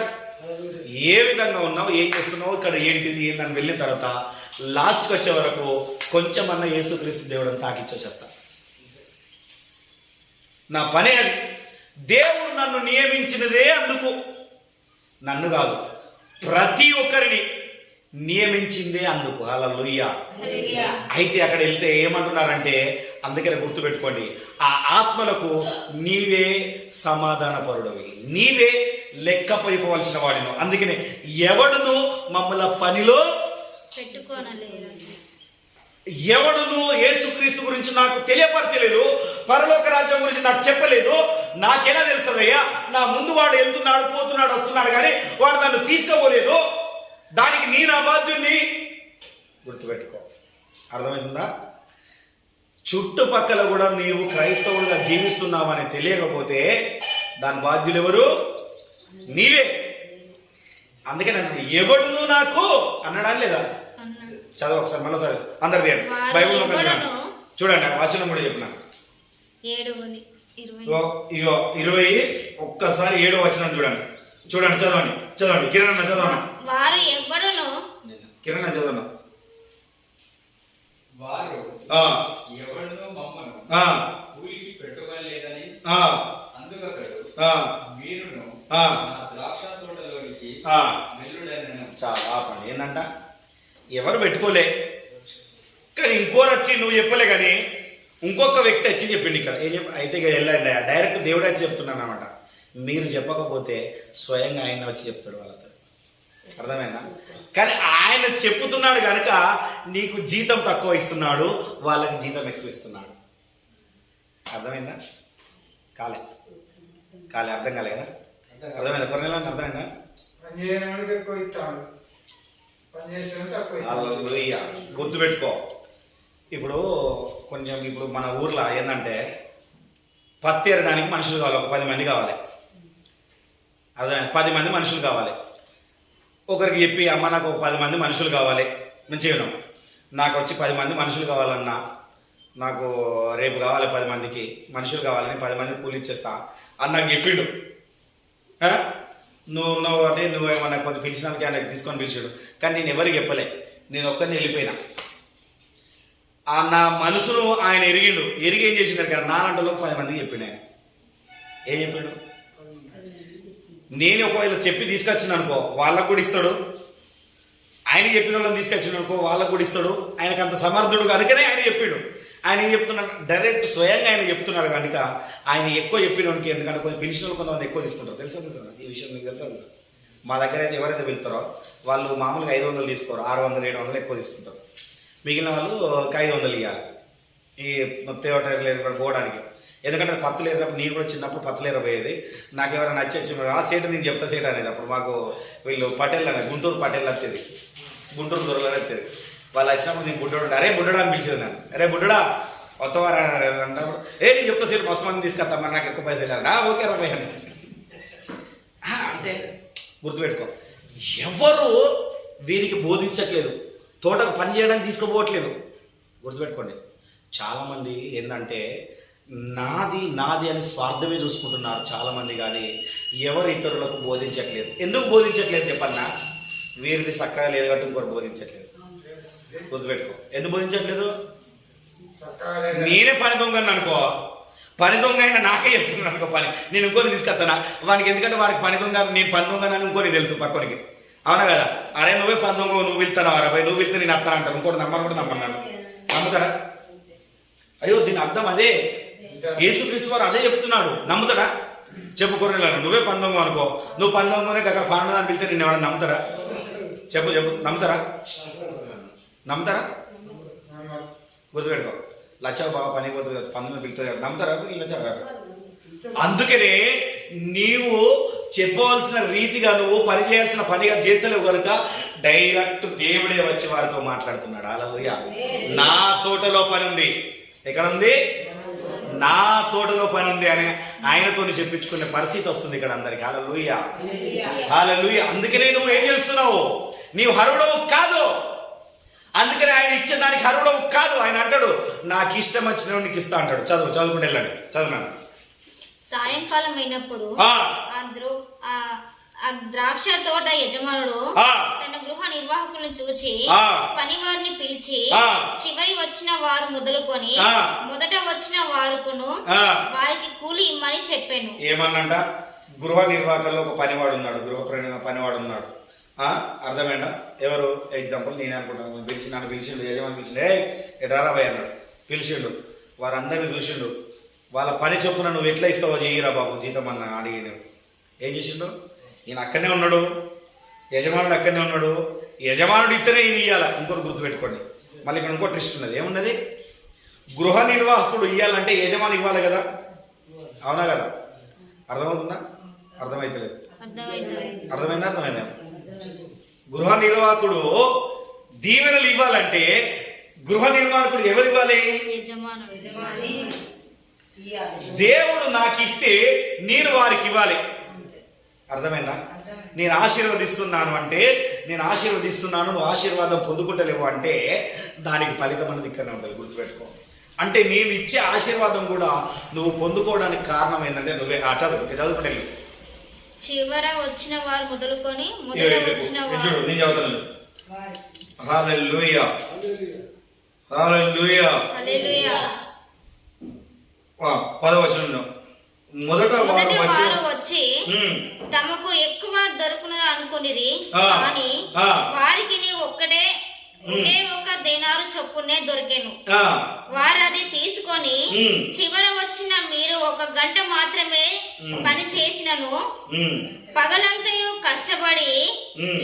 ఏ విధంగా ఉన్నావు, ఏం చేస్తున్నావు, ఇక్కడ ఏంటిది ఏందని వెళ్ళిన తర్వాత లాస్ట్కి వచ్చే వరకు కొంచెం అన్న యేసుక్రీస్తు దేవుడు అని తాకిచ్చొచ్చేస్తా. నా పనే అది. దేవుడు నన్ను నియమించినదే అందుకు, నన్ను కాదు, ప్రతి ఒక్కరిని నియమించిందే అందుకు. హల్లెలూయా. అయితే అక్కడ వెళ్తే ఏమంటున్నారంటే, అందుకనే గుర్తుపెట్టుకోండి, ఆ ఆత్మలకు నీవే సమాధానపరుడవి, నీవే లెక్క పైపోవలసిన వాడిను. అందుకనే ఎవడును మమ్మల్ని పనిలో ఎవడును యేసుక్రీస్తు గురించి నాకు తెలియపరచలేదు, పరలోక రాజ్యం గురించి నాకు చెప్పలేదు. నాకెలా తెలుస్తుందయ్యా, నా ముందు వాడు వెళ్తున్నాడు, పోతున్నాడు, వస్తున్నాడు, కానీ వాడు నన్ను తీసుకోలేదు. దానికి నేను అబాధ్యుని. గుర్తుపెట్టుకో. అర్థమవుతుందా? చుట్టుపక్కల కూడా నీవు క్రైస్తవుడుగా జీవిస్తున్నావు అని తెలియకపోతే దాని బాధ్యులు ఎవరు? నీవే. అందుకే నన్ను ఎవడును నాకు అన్నాడా లేదా? చదువు ఒకసారి, మళ్ళీసారి అందరు బైబుల్ చూడండి. వచనం కూడా చెప్పిన 20 ఒక్కసారి 7వ వచనం చూడండి. చదవండి కిరణ్ చదవండి. వారు ఎవడును కిరణ్ చదవను. వారు ఎవరినో మమ్మను కూలికి పెట్టుకోలేదని అందుకతడు మీరును నా ద్రాక్ష తోటలోనికి వెళ్ళుడనెను. చాలా పని ఏందంట, ఎవరు పెట్టుకోలే కానీ ఇంకోరు వచ్చి నువ్వు చెప్పలే కానీ ఇంకొక వ్యక్తి వచ్చి చెప్పిండు ఇక్కడ. ఏం చెప్పి అయితే ఇక వెళ్ళండి, డైరెక్ట్ దేవుడే వచ్చి చెప్తున్నాను అనమాట. మీరు చెప్పకపోతే స్వయంగా ఆయన వచ్చి చెప్తాడు వాళ్ళతో. అర్థమైందా? కానీ ఆయన చెప్పుతున్నాడు కనుక నీకు జీతం తక్కువ ఇస్తున్నాడు, వాళ్ళకి జీతం ఎక్కువ ఇస్తున్నాడు. అర్థమైందా? కాలే అర్థం కాలే కదా? అర్థమైందా? కొరనేలా అంటే అర్థమైందా? గుర్తుపెట్టుకో. ఇప్పుడు మన ఊర్లో ఏంటంటే పత్తి ఎరడానికి మనుషులు కావాలి, ఒక 10 మంది కావాలి. అదే 10 మంది మనుషులు కావాలి. ఒకరికి చెప్పి అమ్మ నాకు ఒక 10 మంది మనుషులు కావాలి, మంచిగా నాకు వచ్చి 10 మంది మనుషులు కావాలన్నా, నాకు రేపు కావాలి 10 మందికి మనుషులు కావాలని 10 మంది కూలి ఇచ్చేస్తా అని నాకు చెప్పిండు. నువ్వు అంటే నువ్వేమన్నా కొంచెం పిలిచినానికి ఆయనకు తీసుకొని పిలిచాడు. కానీ నేను ఎవరికి చెప్పలే, నేను ఒక్కరిని వెళ్ళిపోయినా. నా మనసును ఆయన ఎరిగి ఏం చేసిండు కదా, నాలంటలోకి 10 మందికి చెప్పిండు. ఆయన ఏం చెప్పిండు? నేను ఒకవేళ చెప్పి తీసుకొచ్చిన అనుకో వాళ్ళకు కూడా ఇస్తాడు, ఆయన చెప్పిన వాళ్ళని తీసుకొచ్చిన అనుకో వాళ్ళకు కూడా ఇస్తాడు. ఆయనకు అంత సమర్థుడు కనుకనే ఆయన చెప్పిండు. ఆయన ఏం చెప్తున్నాడు, డైరెక్ట్ స్వయంగా ఆయన చెప్తున్నాడు కనుక ఆయన ఎక్కువ చెప్పినోనికి. ఎందుకంటే కొంచెం పిలిచిన వాళ్ళు కొంతమంది ఎక్కువ తీసుకుంటారు. తెలుసా ఈ విషయం మీకు తెలుసా? మా దగ్గర అయితే ఎవరైతే వెళ్తారో వాళ్ళు మామూలుగా 500 తీసుకోరు, 600 700 ఎక్కువ తీసుకుంటారు. మిగిలిన వాళ్ళు 500 ఇవ్వాలి ఈ తేవటానికి లేదు పోవడానికి. ఎందుకంటే పత్తులు ఏరినప్పుడు నేను కూడా చిన్నప్పుడు పత్తులు ఏరబోయేది. నాకు ఎవరైనా నచ్చి ఆ సేట నేను చెప్తా సేట అనేది. అప్పుడు మాకు వీళ్ళు పటేల్ అనేది గుంటూరు పటేల్ వచ్చేది, గుంటూరు దొరలో వచ్చేది. వాళ్ళు వచ్చినప్పుడు నేను బుడ్డోడు, అరే బుడ్డడా అని పిలిచేది నన్ను. అరే బుడ్డడా కొత్తవారా అన్నప్పుడు నేను చెప్తా సేటు మస్తు మంది తీసుకొస్తా, మరి నాకు ఎక్కువ పైసలు వెళ్ళాలి. ఓకే రా భయ అంటే గుర్తుపెట్టుకో. ఎవరు వీరికి బోధించట్లేదు, తోటకు పని చేయడానికి తీసుకుపోవట్లేదు. గుర్తుపెట్టుకోండి. చాలామంది ఏంటంటే నాది అని స్వార్థమే చూసుకుంటున్నారు చాలామంది, కానీ ఎవరు ఇతరులకు బోధించట్లేదు. ఎందుకు బోధించట్లేదు చెప్పన్నా? వీరిది చక్కగా లేదు కాబట్టి ఇంకొకరు బోధించట్లేదు. గుర్తుపెట్టుకో. ఎందుకు బోధించట్లేదు? నేనే పని దొంగని అనుకో, పని దొంగ అయినా నాకే చెప్తున్నాను అనుకో పని, నేను ఇంకొని తీసుకొస్తానా వానికి? ఎందుకంటే వాడికి పని దొంగ, నేను పని దొంగ అని ఇంకొని తెలుసు పక్కనికి. అవునా కదా? అరే నువ్వే పని దొంగ, నువ్వు వెళ్తాను అరవై, నువ్వు వెళ్తే నేను అత్తాను అంటాను. ఇంకోటి నమ్మను కూడా నమ్మన్నాను. నమ్ముతారా? అయ్యో దీని అర్థం అదే. యేసుక్రీస్తు వారు అదే చెప్తున్నాడు. నమ్ముతాడా? చెప్పు కొరనేలను, నువ్వే పని దొంగ అనుకో, నువ్వు పని దొంగనే అక్కడ పనుదని పిలితే నేను ఎవడన్నా నమ్ముతారా? చెప్పు నమ్ముతారా? గుర్తుపెట్టుకో. లచ్చ బాగా పని పోతుంది కదా, పందుని పిలుతుంది కదా, నమ్ముతారా? లచ్చ. అందుకనే నీవు చెప్పవలసిన రీతిగా నువ్వు పని చేయాల్సిన పనిగా చేస్తలేవు కనుక డైరెక్ట్ దేవుడే వచ్చి వారితో మాట్లాడుతున్నాడు. హల్లెలూయా. నా తోటలో పని ఉంది. ఎక్కడ ఉంది? నా తోటలో పని ఉంది అని ఆయనతో చెప్పించుకునే పరిస్థితి వస్తుంది ఇక్కడ అందరికి. హల్లెలూయా, హల్లెలూయా. అందుకనే నువ్వు ఏం చేస్తున్నావు? నీవు హరుడవు కాదు. అందుకని ఆయన ఇచ్చేదానికి హరుడవు కాదు. ఆయన అంటాడు నాకు ఇష్టం వచ్చిన నీకు ఇస్తా అంటాడు. చదువుకుంటే వెళ్ళండి, చదువున్నాను. సాయంకాలం అయినప్పుడు ఆ ద్రాక్ష తోట యజమానుడు తన గృహ నిర్వాహకులను చూసి పనివారిని పిలిచి చివరి వచ్చిన వారు మొదలుకొని మొదట వచ్చిన వారుకును వారికి కూలి ఇమ్మని చెప్పాను. ఏమన్నంట? గృహ నిర్వాహకుల్లో ఒక పనివాడు ఉన్నాడు, పనివాడు ఉన్నాడు. అర్థమైందా? ఎవరు? ఎగ్జాంపుల్ నేనే అనుకుంటాను. నన్ను పిలిచిండు, యజమాని పిలిచిండు, ఎటారా భయ అన్నాడు. పిలిచిండు, వారందరినీ చూసిండు. వాళ్ళ పని చొప్పున నువ్వు ఎట్లా ఇస్తావో చెయ్యిరా బాబు జీతం అన్న అడిగి. ఏం చేసిండు? ఈయన అక్కడనే ఉన్నాడు, యజమానుడు అక్కడనే ఉన్నాడు. యజమానుడు ఇతనే ఈయన ఇయ్యాల. ఇంకోటి గుర్తుపెట్టుకోండి. మళ్ళీ ఇక్కడ ఇంకో ట్విస్ట్ ఉన్నది. ఏమున్నది? గృహ నిర్వాహకుడు ఇయ్యాలంటే యజమాని ఇవ్వాలి కదా. అవునా కదా? అర్థమవుతుందా? అర్థమైతలేదు. అర్థమైందా? గృహ నిర్వాహకుడు దీవెనలు ఇవ్వాలంటే గృహ నిర్వాహకుడు ఎవరు ఇవ్వాలి? దేవుడు నాకు ఇస్తే నేను వారికి ఇవ్వాలి. అర్థమైందా? నేను ఆశీర్వదిస్తున్నాను అంటే నేను ఆశీర్వదిస్తున్నాను, నువ్వు ఆశీర్వాదం పొందుకుంటలేవు అంటే దానికి ఫలితం అనేది ఇక్కడనే ఉంటుంది. గుర్తుపెట్టుకో. అంటే నేను ఇచ్చే ఆశీర్వాదం కూడా నువ్వు పొందుకోవడానికి కారణం ఏంటంటే నువ్వే చదువుకుంటే చివర వచ్చిన వారు మొదలుకొని మొదట వచ్చిన వారు. నేను చదువుతాను. హల్లెలూయా, హల్లెలూయా. హల్లెలూయా. 10వ వచనంలో మొదట వారు వారు వచ్చి తమకు ఎక్కువ దొరుకును అనుకునిరి, ఆ, కానీ ఆ, వారికి ఒకే ఒక దేనారు చొప్పునే దొరికెను. ఆ, వారు అది తీసుకొని చివర వచ్చిన మీరు 1 గంట మాత్రమే పని చేసినను పగలంతయు కష్టపడి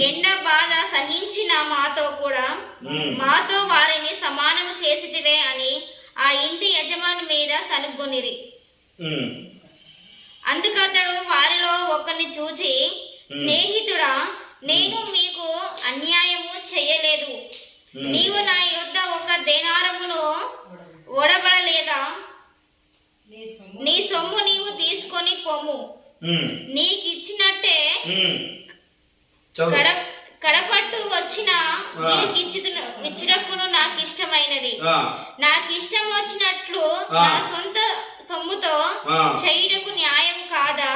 ఎండ బాధ సహించిన మాతో వారిని సమానము చేసితివే అని ఆ ఇంటి యజమాని మీద సనుగొనిరి. అందుకతడు వారిలో ఒకరిని చూచి, స్నేహితుడా, నేను మీకు అన్యాయము చెయ్యలేదు. నీవు నా యొద్ద 1 దేనారమును ఓడబడలేదా? నీ సొమ్ము నీవు తీసుకొని పొమ్ము. నీకిచ్చినట్టే కడపట్టు వచ్చిన ఇచ్చుటకును నాకు ఇష్టమైనది. నాకు ఇష్టం వచ్చినట్లు నా సొంత సొమ్ముతో చేయుటకు న్యాయం కాదా?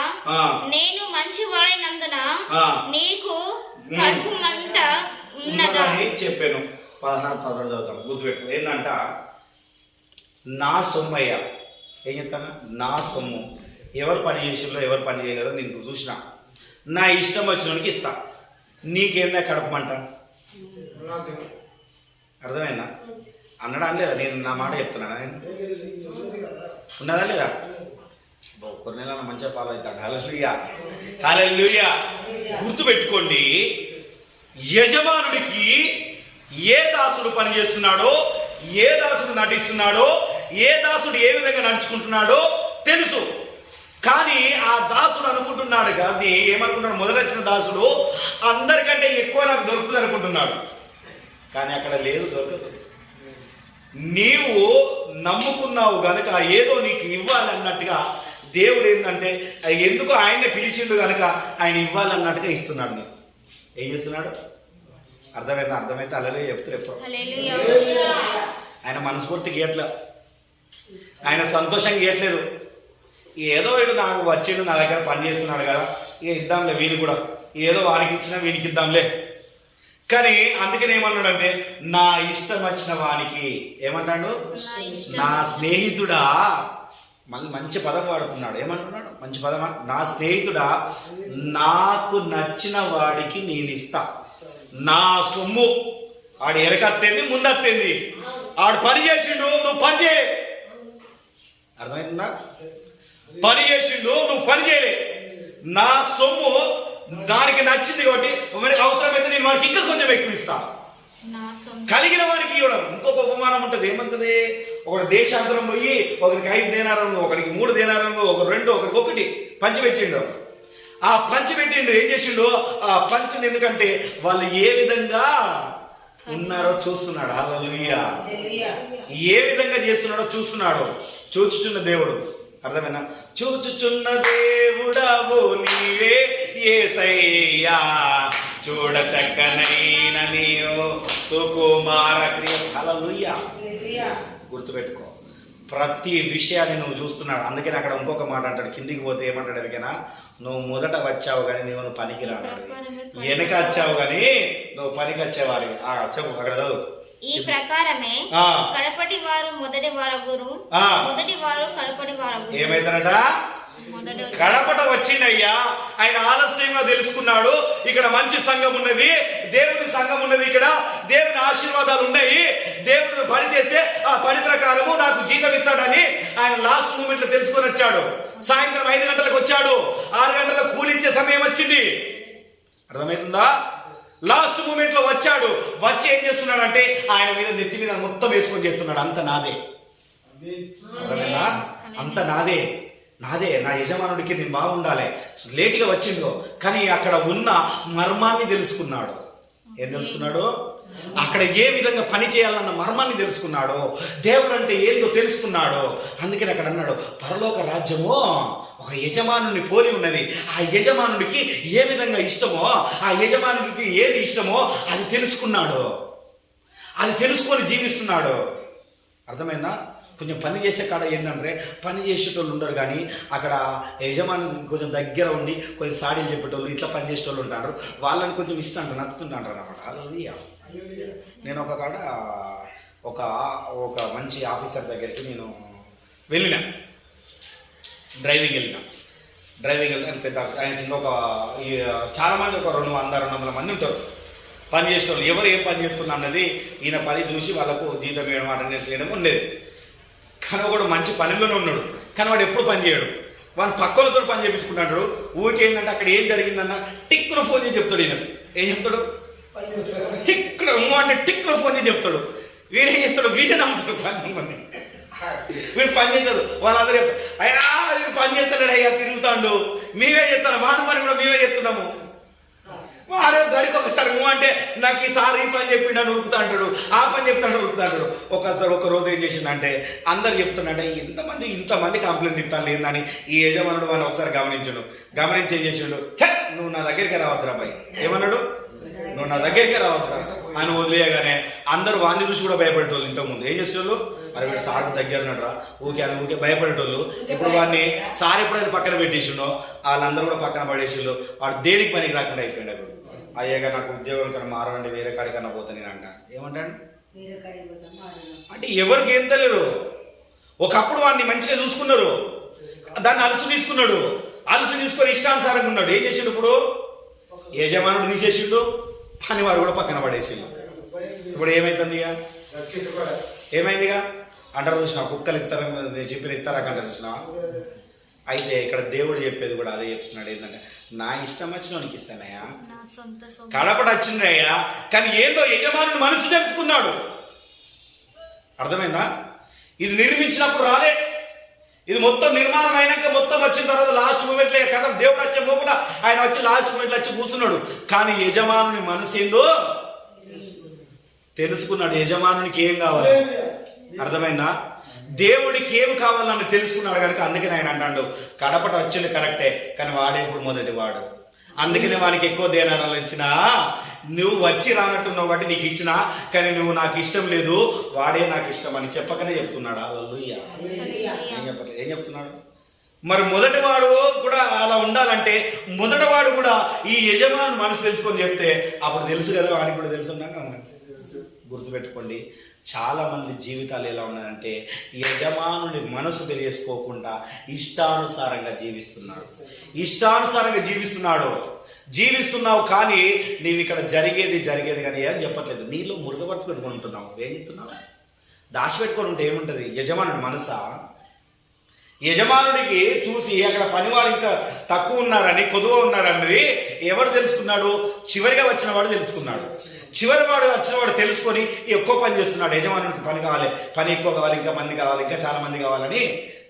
నేను మంచి వాడైనందున నీకు కడుపు మంట ఉన్నదా? చెప్పాను. 16-16 చదువుతాను, గుర్తుపెట్టు. ఏంటంట, నా సొమ్మయ్య, ఏం చెప్తాను, నా సొమ్ము. ఎవరు పని చేసిలో ఎవరు పని చేయలేదో నేను చూసిన, నా ఇష్టం వచ్చినోడికి ఇస్తా. నీకేందా కడపమంట? అర్థమైందా? అన్నాడా లేదా? నేను నా మాట చెప్తున్నానా? నేను ఉన్నదా లేదా? కొన్ని నెలలు మంచిగా ఫాలో అవుతాడు. హల్లెలూయా, హల్లెలూయా. గుర్తుపెట్టుకోండి, యజమానుడికి ఏ దాసుడు పని చేస్తున్నాడో, ఏ దాసుడు నటిస్తున్నాడో, ఏ దాసుడు ఏ విధంగా నడుచుకుంటున్నాడో తెలుసు. కానీ ఆ దాసుడు అనుకుంటున్నాడు కానీ ఏమనుకుంటున్నాడు, మొదలొచ్చిన దాసుడు అందరికంటే ఎక్కువ నాకు దొరుకుతుంది అనుకుంటున్నాడు. కానీ అక్కడ లేదు, దొరకదు. నీవు నమ్ముకున్నావు గనుక ఏదో నీకు ఇవ్వాలన్నట్టుగా దేవుడు ఏంటంటే ఎందుకు ఆయన్ని పిలిచిండు కనుక ఆయన ఇవ్వాలన్నట్టుగా ఇస్తున్నాడు. నీకు ఏం చేస్తున్నాడు? అర్థమైతే అల్లలే చెప్తారు ఎప్పుడు. ఆయన మనస్ఫూర్తి గీయట్లే, ఆయన సంతోషంగా గీయట్లేదు. ఏదో వీడు నాకు వచ్చిండు, నా దగ్గర పని చేస్తున్నాడు కదా, ఇక ఇద్దాంలే, వీని కూడా ఏదో వానికి ఇచ్చినా వీనికి ఇద్దాంలే. కానీ అందుకని ఏమన్నాడంటే, నా ఇష్టం వచ్చిన వానికి ఏమన్నాడు, నా స్నేహితుడా. మళ్ళీ మంచి పదం వాడుతున్నాడు. ఏమంటున్నాడు? మంచి పదమా? నా స్నేహితుడా, నాకు నచ్చిన వాడికి నేను ఇస్తా. నా సొమ్ము ఆడు వెనకత్తేంది ముందత్తేంది, ఆడు పని చేసిండు, నువ్వు పని చేయ. అర్థమవుతుందా? పని చేసిండు, నువ్వు పని చేయలే. నా సొమ్ము దానికి నచ్చింది కాబట్టి అవసరమైతే నేను వాడికి ఇంకా కొంచెం ఎక్కువ ఇస్తా. కలిగిన వాడికి ఇవ్వడం. ఇంకొక ఉపమానం ఉంటుంది. ఏమంటుంది? ఒకటి దేశాంతరం పోయి ఒకరికి 5 దేనారంలో, ఒకరికి 3 దేనారంలో, ఒకరు 2, ఒకరికి 1 పంచి పెట్టిండు. ఆ పంచి పెట్టిండు. ఏం చేసిండు? ఆ పంచిని ఎందుకంటే వాళ్ళు ఏ విధంగా ఉన్నారో చూస్తున్నాడు. హల్లెలూయా. ఏ విధంగా చేస్తున్నాడో చూస్తున్నాడు. చూచుచున్న దేవుడు. అర్థమైనా? చూచుచున్న దేవుడవు నీవే యేసయ్యా, చూడ చక్కనైన నీవు సుకుమార క్రియ. హల్లెలూయా. గుర్తుపెట్టుకో, ప్రతి విషయాన్ని నువ్వు చూస్తున్నాడు. అందుకని అక్కడ ఇంకొక మాట అంటాడు, కిందికి పోతే ఏమంటాడు ఎరికైనా, నువ్వు మొదట వచ్చావు కానీ నువ్వు పనికి రాడు, వెనక వచ్చావు కానీ నువ్వు పనికి వచ్చేవారి. చెప్పు అక్కడ చదువు. ఈ ప్రకారమే కడపటి వారు మొదటి వారగురు, మొదటి వారు కడపటి వారగురు. ఏమైతారట? కడపట వచ్చిండయ్యా, ఆయన ఆలస్యంగా తెలుసుకున్నాడు. ఇక్కడ మంచి సంఘం ఉన్నది, దేవుని సంఘం ఉన్నది, ఇక్కడ దేవుని ఆశీర్వాదాలు ఉన్నాయి, దేవుడు పని చేస్తే ఆ పని ప్రకారము నాకు జీతం ఇస్తాడని ఆయన లాస్ట్ మూమెంట్ లో తెలుసుకొని వచ్చాడు. సాయంత్రం 5 గంటలకు వచ్చాడు, 6 గంటలకు కూలిచ్చే సమయం వచ్చింది. అర్థమవుతుందా? లాస్ట్ మూమెంట్ లో వచ్చాడు. వచ్చి ఏం చేస్తున్నాడు అంటే ఆయన మీద నెత్తి మీద మొత్తం వేసుకొని చేస్తున్నాడు, అంత నాదే. అర్థమైందా? అంత నాదే, నాదే. నా యజమానుడికి నేను బాగుండాలి. లేటుగా వచ్చిందో కానీ అక్కడ ఉన్న మర్మాన్ని తెలుసుకున్నాడు. ఏం తెలుసుకున్నాడు? అక్కడ ఏ విధంగా పని చేయాలన్న మర్మాన్ని తెలుసుకున్నాడు. దేవుడు అంటే ఏందో తెలుసుకున్నాడు. అందుకని అక్కడ అన్నాడు, పరలోక రాజ్యము ఒక యజమానుని పోలి ఉన్నది. ఆ యజమానుడికి ఏ విధంగా ఇష్టమో, ఆ యజమానుడికి ఏది ఇష్టమో అది తెలుసుకున్నాడు. అది తెలుసుకొని జీవిస్తున్నాడు. అర్థమైందా? కొంచెం పని చేసే కాడ ఏంటంటే పని చేసేటోళ్ళు ఉండరు, కానీ అక్కడ యజమాని కొంచెం దగ్గర ఉండి కొంచెం సాడీలు చెప్పేటోళ్ళు, ఇట్లా పని చేసేటోళ్ళు ఉంటారు. వాళ్ళని కొంచెం ఇష్టం నచ్చుతుంటారు అన్నమాట. హల్లెలూయా. నేను ఒక కాడ ఒక ఒక మంచి ఆఫీసర్ దగ్గరికి నేను వెళ్ళిన డ్రైవింగ్ వెళ్తే ఆయన పెద్ద ఆయన ఇంకొక చాలామంది ఒక 200 మంది ఉంటారు పని చేసేవాళ్ళు. ఎవరు ఏం పని చేస్తున్నా అన్నది ఈయన పని చూసి వాళ్ళకు జీతం వేయడం అటెండెన్స్ వేయడం ఉండేది. కానీ ఒకడు మంచి పనిలోనే ఉన్నాడు, కానీ వాడు ఎప్పుడు పని చేయడు. వాడు పక్కలతో పని చేయించుకుంటాడు. ఊరికేంటంటే అక్కడ ఏం జరిగిందన్న టిక్ను ఫోన్ చేసి చెప్తాడు. ఈయన ఏం చెప్తాడు? టిక్ను అంటే టిక్ను ఫోన్ చేసి చెప్తాడు. వీడేం చేస్తాడు? వీడే నమ్ముతాడు. 10 మంది వీడు పని చేశాడు. వాళ్ళందరూ చెప్తారు, అయ్యా వీడు పని చేస్తాడు, అయ్యా తిరుగుతాడు, మేమే చెప్తాను, వాని పని కూడా మేమే చెప్తున్నాము. వాడే గడికి ఒకసారి అంటే నాకు ఈసారి ఈ పని చెప్పిండు ఉరుకుతా అంటాడు, ఆ పని చెప్తాడు ఉరుకుతా అంటాడు. ఒక రోజు ఏం చేసిండంటే అందరు చెప్తున్నాడే ఇంతమంది కంప్లైంట్ ఇస్తాను ఏందని ఈ యజమానుడు వాడిని ఒకసారి గమనించి ఏం చేసిండు, నువ్వు నా దగ్గరికి రావద్దురా బాయ్, ఏమన్నాడు, నువ్వు నా దగ్గరికి రావద్దురా అని వదిలేయగానే అందరూ వాడిని చూసి కూడా భయపడేటోళ్ళు. ఇంతకుముందు ఏం చేసేటోళ్ళు, అరే వీడు సార్ దగ్గర ఉన్నాడురా ఊకే భయపడేటోళ్ళు. ఇప్పుడు వాడిని సార్ ఎప్పుడైతే పక్కన పెట్టేసిండో వాళ్ళందరూ కూడా పక్కన పడేసిండు. వాడు దేనికి పనికి రాకుండా అయిపోయాడు. అప్పుడు అయ్యాక నాకు ఉద్యోగం ఇక్కడ మారండి, వేరే కాడికన్నా పోతా నేను అంటాను. ఏమంటాడు అంటే ఎవరికి ఏం తెలియదు. ఒకప్పుడు వాడిని మంచిగా చూసుకున్నారు, దాన్ని అలసు తీసుకొని ఇష్టానుసారంగా ఉన్నాడు. ఏం చేసిండు? ఇప్పుడు యజమానుడు తీసేసిండు, పని వారు కూడా పక్కన పడేసిండు. ఇప్పుడు ఏమైతుంది? ఏమైందిగా అంటారు చూసినా, కుక్కలు ఇస్తారని చెప్పిన ఇస్తారా కంటారు చూసినా. అయితే ఇక్కడ దేవుడు చెప్పేది కూడా అదే చెప్తున్నాడు. ఏంటంటే నా ఇష్టం వచ్చినోనికి ఇస్తానయ్యా, కడపట వచ్చిందయ్యా. కానీ ఏందో యజమానుని మనసు తెలుసుకున్నాడు. అర్థమైందా? ఇది నిర్మించినప్పుడు రాలే, ఇది మొత్తం నిర్మాణం అయినాక మొత్తం వచ్చిన తర్వాత లాస్ట్ మూమెంట్లో కదా దేవుడు వచ్చే మూపున ఆయన వచ్చి లాస్ట్ మూమెంట్లో వచ్చి కూర్చున్నాడు. కానీ యజమానుని మనసు ఏందో తెలుసుకున్నాడు. యజమానునికి ఏం కావాలి అర్థమైందా? దేవుడికి ఏం కావాలని తెలుసుకున్నాడు కనుక అందుకని ఆయన అంటాడు కడపట వచ్చింది కరెక్టే, కానీ వాడే ఇప్పుడు మొదటి వాడు. అందుకనే వానికి ఎక్కువ దేనాలు ఇచ్చినా, నువ్వు వచ్చి రానట్టున్నావు కాబట్టి నీకు ఇచ్చినా, కానీ నువ్వు నాకు ఇష్టం లేదు, వాడే నాకు ఇష్టం అని చెప్పకనే చెప్తున్నాడు. హల్లెలూయా. ఏం చెప్తున్నాడు? మరి మొదటివాడు కూడా అలా ఉండాలంటే మొదటివాడు కూడా ఈ యజమాను మనసు తెలుసుకొని చెప్తే అప్పుడు తెలుసు కదా, వాడికి కూడా తెలుసున్నాక గుర్తుపెట్టుకోండి. చాలా మంది జీవితాలు ఎలా ఉన్నదంటే యజమానుని మనసు తెలియసుకోకుండా ఇష్టానుసారంగా జీవిస్తున్నావు. కానీ నీవు ఇక్కడ జరిగేది కానీ ఏం చెప్పట్లేదు. నీలో మురుగపరచు పెట్టుకొని ఉంటున్నావు. ఏం చెప్తున్నావు? దాచిపెట్టుకొని ఉంటే ఏముంటుంది? యజమానుడి మనసా? యజమానుడికి చూసి అక్కడ పనివారు ఇంకా తక్కువ ఉన్నారని, కొద్దుగా ఉన్నారన్నది ఎవడు తెలుసుకున్నాడు? చివరిగా వచ్చిన వాడు తెలుసుకున్నాడు. చివరి వాడు వచ్చినవాడు తెలుసుకొని ఎక్కువ పని చేస్తున్నాడు. యజమానుడికి పని ఎక్కువ కావాలి, ఇంకా మంది కావాలి, ఇంకా చాలా మంది కావాలని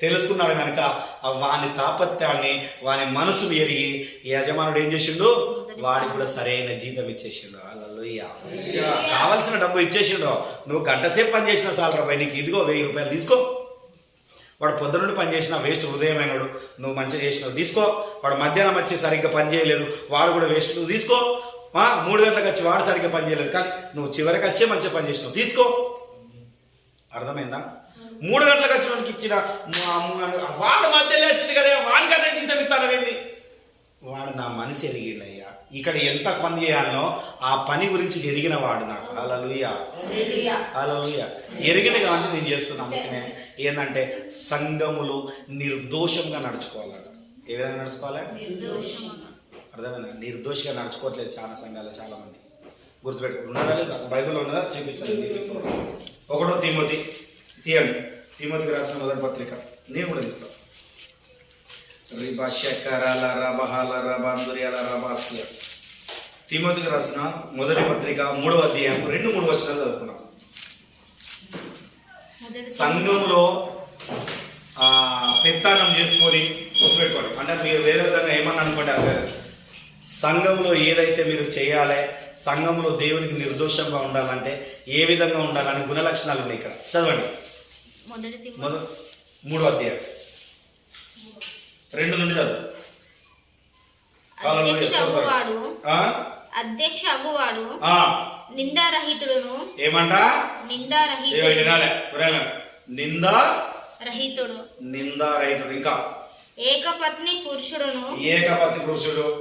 తెలుసుకున్నాడు కనుక వాని తాపత్యాన్ని, వాని మనసు ఎరిగి యజమానుడు ఏం చేసిండు? వాడికి కూడా సరైన జీతం ఇచ్చేసిండు. హల్లెలూయా. కావలసిన డబ్బు ఇచ్చేసిండు. నువ్వు గంట సేపు పని చేసినా చాలు రూపాయి, నీకు ఇదిగో 1000 రూపాయలు తీసుకో. వాడు పొద్దున నుండి పని చేసినా వేస్ట్, హృదయమైనడు, నువ్వు మంచిగా చేసినావు తీసుకో. వాడు మధ్యాహ్నం వచ్చి సరిగ్గా పని చేయలేదు, వాడు కూడా వేస్ట్, నువ్వు తీసుకో. 3 గంటలకు వచ్చి వాడు సరిగ్గా పని చేయలేదు, కానీ నువ్వు చివరికి వచ్చే మంచిగా పని చేసినావు తీసుకో. అర్థమైందా? 3 గంటలకు వచ్చి వాడికి ఇచ్చిన వాడు మధ్యలో వచ్చింది కదా, వాడికి అదే జీతం ఇస్తానవేంది? వాడు నా మనసు ఎరిగిండయ్యా. ఇక్కడ ఎంత పని చేయాలనో ఆ పని గురించి ఎరిగిన వాడు నాకు. హల్లెలూయా. ఎరిగింది కాబట్టి నేను చేస్తున్నా. అందుకనే ఏంటంటే సంఘములు నిర్దోషంగా నడుచుకోవాలట. ఏ విధంగా నడుచుకోవాలి? అర్థమైందా? నిర్దోషిగా నడుచుకోవట్లేదు చాలా సంఘాలు, చాలా మంది. గుర్తుపెట్టుకుని ఉన్నదా లేదా? బైబిల్లో ఉన్నదా? చూపిస్తాను. 1 తిమోతి తీయండి. తిమోతికి రాసిన మొదటి పత్రిక నేను కూడా తీస్తాను. తిమోతికి రాసిన మొదటి పత్రిక 3వ అధ్యాయం 2-3 వచనాలు చదువుకున్నాం. సంఘంలో పెత్తానం చేసుకొని గుర్తుపెట్టుకోండి. అంటే మీరు వేరే విధంగా ఏమన్నా అనుకోండి, అదే సంఘంలో ఏదైతే మీరు చేయాలి, సంఘంలో దేవునికి నిర్దోషంగా ఉండాలంటే ఏ విధంగా ఉండాలని గుణలక్షణాలు ఉన్నాయి ఇక్కడ. చదవండి. 3వ అధ్యాయం 2 నుండి చదువు. అధ్యక్ష అగువాడు నిందారహితుడును. ఏమంట? నిందారహితుడు. నిందారహితుడు. ఇంకా ఏకపత్ని పురుషుడును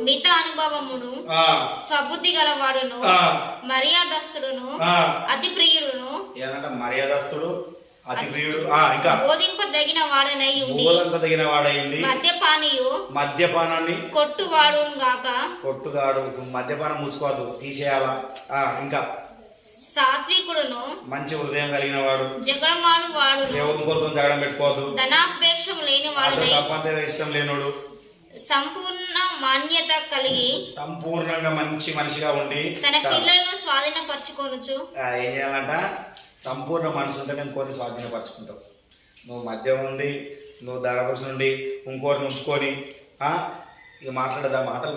మిత అనుభవమును స్వబుద్ధి గలవాడును మర్యాదస్తుడును అతి ప్రియుడును మర్యాదస్తుడు అతి ప్రియుడు ఇంకా బోధింపదగిన వాడనై ఉండి మద్యపానాన్ని కొట్టువాడును గాక కొట్టుగాడు మద్యపానం ముచ్చుకోవద్దు తీసేయాలా ఇంకా సాత్వికుడును మంచి హృదయం కలిగిన వాడు జగడమాను వాడు దేవుని కొరకు జగడం పెట్టుకోవద్దు ధనాపేక్షం లేని వాడు ఇష్టం లేనోడు సంపూర్ణ మాన్యత కలిగి సంపూర్ణంగా మంచి మనిషిగా ఉండి తన పిల్లలను స్వాధీనపరచుకోవచ్చు. ఏం చేయాలంట? సంపూర్ణ మనసు ఉంటే నేను కొన్ని స్వాధీనపరచుకుంటావు. నువ్వు మద్యం ఉండి నువ్వు ధనపక్ష నుండి ఇంకోటి ఉంచుకొని ఇక మాటలు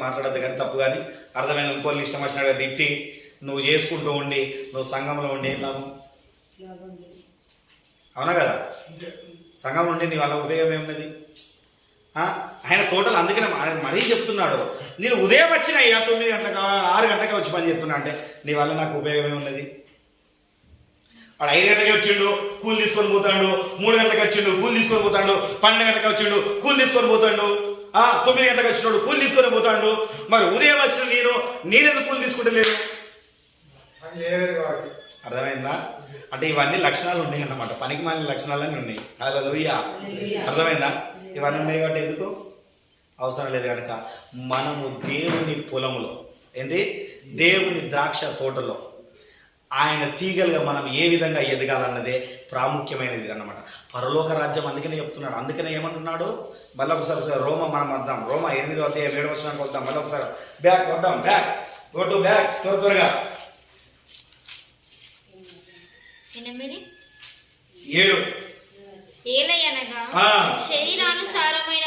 మాట్లాడద్దు కానీ తప్పు కానీ అర్థమైన ఇంకోళ్ళు ఇష్టం వచ్చినట్టుగా తిట్టి నువ్వు చేసుకుంటూ ఉండి నువ్వు సంఘంలో ఉండి ఏం లాభం? అవునా కదా? సంఘంలో ఉండి నీ వాళ్ళ ఉపయోగం ఏమున్నది? ఆయన తోటలు అందుకనే మరీ చెప్తున్నాడు, నేను ఉదయం వచ్చిన 9 గంటలకు 6 గంటలకే వచ్చి పని చెప్తున్నా అంటే నీ వల్ల నాకు ఉపయోగం ఏమున్నది? వాడు 5 గంటలకే వచ్చిండు కూలి తీసుకొని పోతాడు, 3 గంటలకు వచ్చిండు కూలి తీసుకొని పోతాడు, 12 గంటలకు వచ్చిండు కూలి తీసుకొని పోతాడు, 9 గంటలకు వచ్చినాడు కూలి తీసుకొని పోతాడు. మరి ఉదయం వచ్చిన నేనేందుకు కూలి తీసుకుంటే లేదు? అర్థమైందా? అంటే ఇవన్నీ లక్షణాలు ఉన్నాయి అన్నమాట, పనికి మాలిన లక్షణాలన్నీ ఉన్నాయి. హల్లెలూయా. అర్థమైందా? ఇవన్నీ ఉన్నాయి కాబట్టి ఎందుకు అవసరం లేదు కనుక మనము దేవుని పొలములో ఏంటి దేవుని ద్రాక్ష తోటలో ఆయన తీగలుగా మనం ఏ విధంగా ఎదగాలన్నదే ప్రాముఖ్యమైనది అన్నమాట. పరలోక రాజ్యం అందుకనే చెప్తున్నాడు. అందుకనే ఏమంటున్నాడు? మళ్ళీ ఒకసారి మనం వద్దాం, రోమా 8వ అధ్యాయం 7వ వచనానికి వద్దాం. మళ్ళీ ఒకసారి వద్దాం, గో టు బ్యాక్ త్వరగా 7. ఏలయనగా శరీరానుసారమైన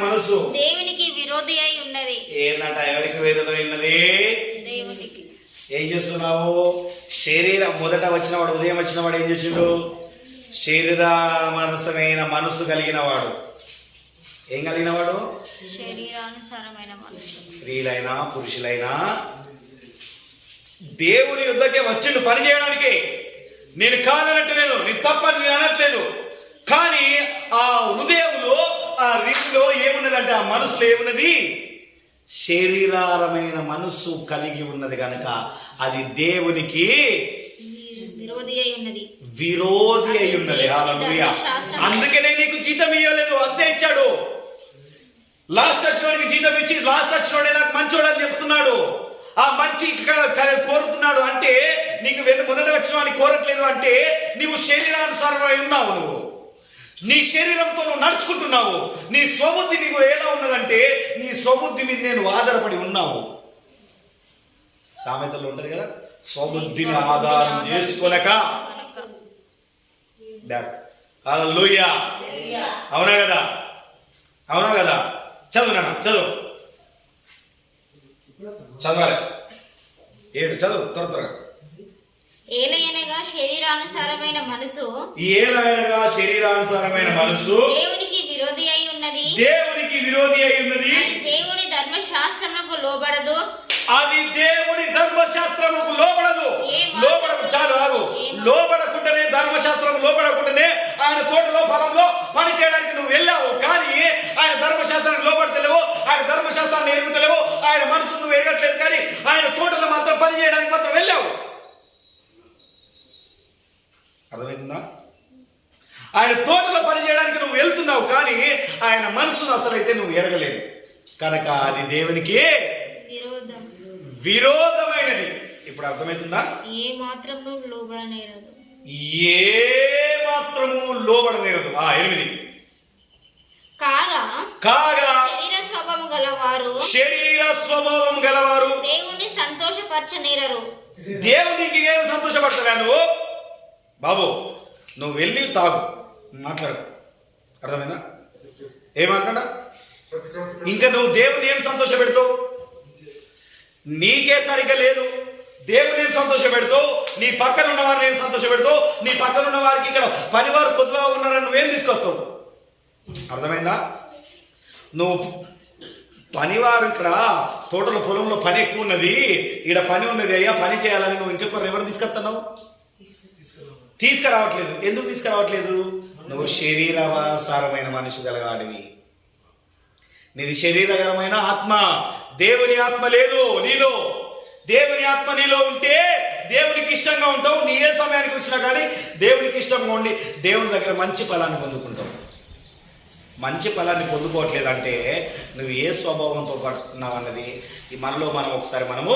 మనసు దేవునికి విరోధి అయి ఉన్నది. ఏంటంట? ఎవరికి విరోధి ఉన్నది? దేవునికి. ఏం చేస్తున్నావు? శరీరం మొదట వచ్చినవాడు, ఉదయం వచ్చినవాడు ఏం చేసిండు? శరీరానుసారమైన మనసు కలిగిన వాడు. ఏం కలిగిన వాడు? శరీరానుసారమైన మనసు. స్త్రీలైనా పురుషులైనా దేవుని యుద్ధకే వచ్చిండు పని చేయడానికి. నేను కాదనట్లేదు, నేను తప్పని నేను అనట్లేదు. కానీ ఆ హృదయంలో ఆ రీతిలో ఏమున్నదంటే ఆ మనసులో ఏమున్నది? శరీరమైన మనసు కలిగి ఉన్నది కనుక అది దేవునికి విరోధి అయి ఉన్నది. హల్లెలూయా. అందుకనే నీకు జీతం ఇవ్వలేదు, అంతే ఇచ్చాడు. లాస్ట్ వచ్చినోడికి జీతం ఇచ్చి లాస్ట్ వచ్చినోడే నాకు మంచోడు అని చెప్తున్నాడు. ఆ మంచి కోరుతున్నాడు అంటే నీకు మొదట వచ్చిన వాడిని కోరట్లేదు అంటే నీవు శరీరానుసారమై ఉన్నావు. నువ్వు నీ శరీరంతో నువ్వు నడుచుకుంటున్నావు. నీ స్వబుద్ధి నీకు ఎలా ఉన్నదంటే నీ స్వబుద్ధి మీద నేను ఆధారపడి ఉన్నావు. సామెతలో ఉంటది కదా, స్వబుద్ధిని ఆధారం చేసుకొనక బ్యాక్. హల్లెలూయా. అవునా కదా? అవునా కదా? చదువు నాన్న, చదవాలి. 7 చదువు త్వరగా. ఏలయనగా శరీరానుసారమైన మనసు దేవునికి విరోధి అయి ఉన్నది. అది దేవుని ధర్మశాస్త్రములకు లోబడదు. చాలు ఆగు. లోబడకుండానే ధర్మశాస్త్రం లోబడకుండానే ఆయన తోటలో పొలంలో పని చేయడానికి నువ్వు వెళ్ళావు. కానీ ఆయన ధర్మశాస్త్రానికి లోబడతలేవు, ఆయన ధర్మశాస్త్రాన్ని ఎరుగుతలేవు, ఆయన మనసు నువ్వు ఎరగట్లేదు. కానీ ఆయన తోటలో మాత్రం పని చేయడానికి మాత్రం వెళ్ళావు. అర్థమవుతుందా? ఆయన తోటలో పని చేయడానికి నువ్వు వెళ్తున్నావు, కానీ ఆయన మనసును అసలైతే నువ్వు ఎరగలేదు కనుక అది దేవునికి విరోధమైనది. ఇప్పుడు అర్థమవుతుందా? ఏ మాత్రము లోబడనేరదు. 8 కాగా శరీర స్వభావం గలవారు దేవుణ్ణి సంతోషపరచనేరరు. దేవునికి ఏం సంతోషపడతావా నువ్వు? బాబు నువ్వు వెళ్ళి తాగు, మాట్లాడు. అర్థమైందా? ఏమంటా? ఇంకా నువ్వు దేవుని ఏం సంతోష పెడతావు? నీకే సరిగ్గా లేదు. దేవుని ఏం సంతోష పెడతావు? నీ పక్కన ఉన్న వారిని ఏం సంతోష పెడతావు? నీ పక్కన ఉన్న వారికి ఇక్కడ పనివారు కొద్దిగా ఉన్నారని నువ్వేం తీసుకొస్తావు? అర్థమైందా? నువ్వు పనివారు ఇక్కడ తోటల పొలంలో పని ఎక్కువ ఉన్నది, ఇక్కడ పని ఉన్నది అయ్యా పని చేయాలని నువ్వు ఇంకొకరు ఎవరు తీసుకొస్తున్నావు? తీసుకురావట్లేదు. ఎందుకు తీసుకురావట్లేదు? నువ్వు శరీరానుసారమైన మనిషి గలగాడివి. నీది శరీరకరమైన ఆత్మ, దేవుని ఆత్మ లేదు నీలో. దేవుని ఆత్మ నీలో ఉంటే దేవునికి ఇష్టంగా ఉంటావు. నీ ఏ సమయానికి వచ్చినా కానీ దేవునికి ఇష్టంగా ఉండి దేవుని దగ్గర మంచి ఫలాన్ని పొందుకుంటావు. మంచి ఫలాన్ని పొందుకోవట్లేదంటే నువ్వు ఏ స్వభావంతో పడుతున్నావు అన్నది ఈ మనలో మనం ఒకసారి మనము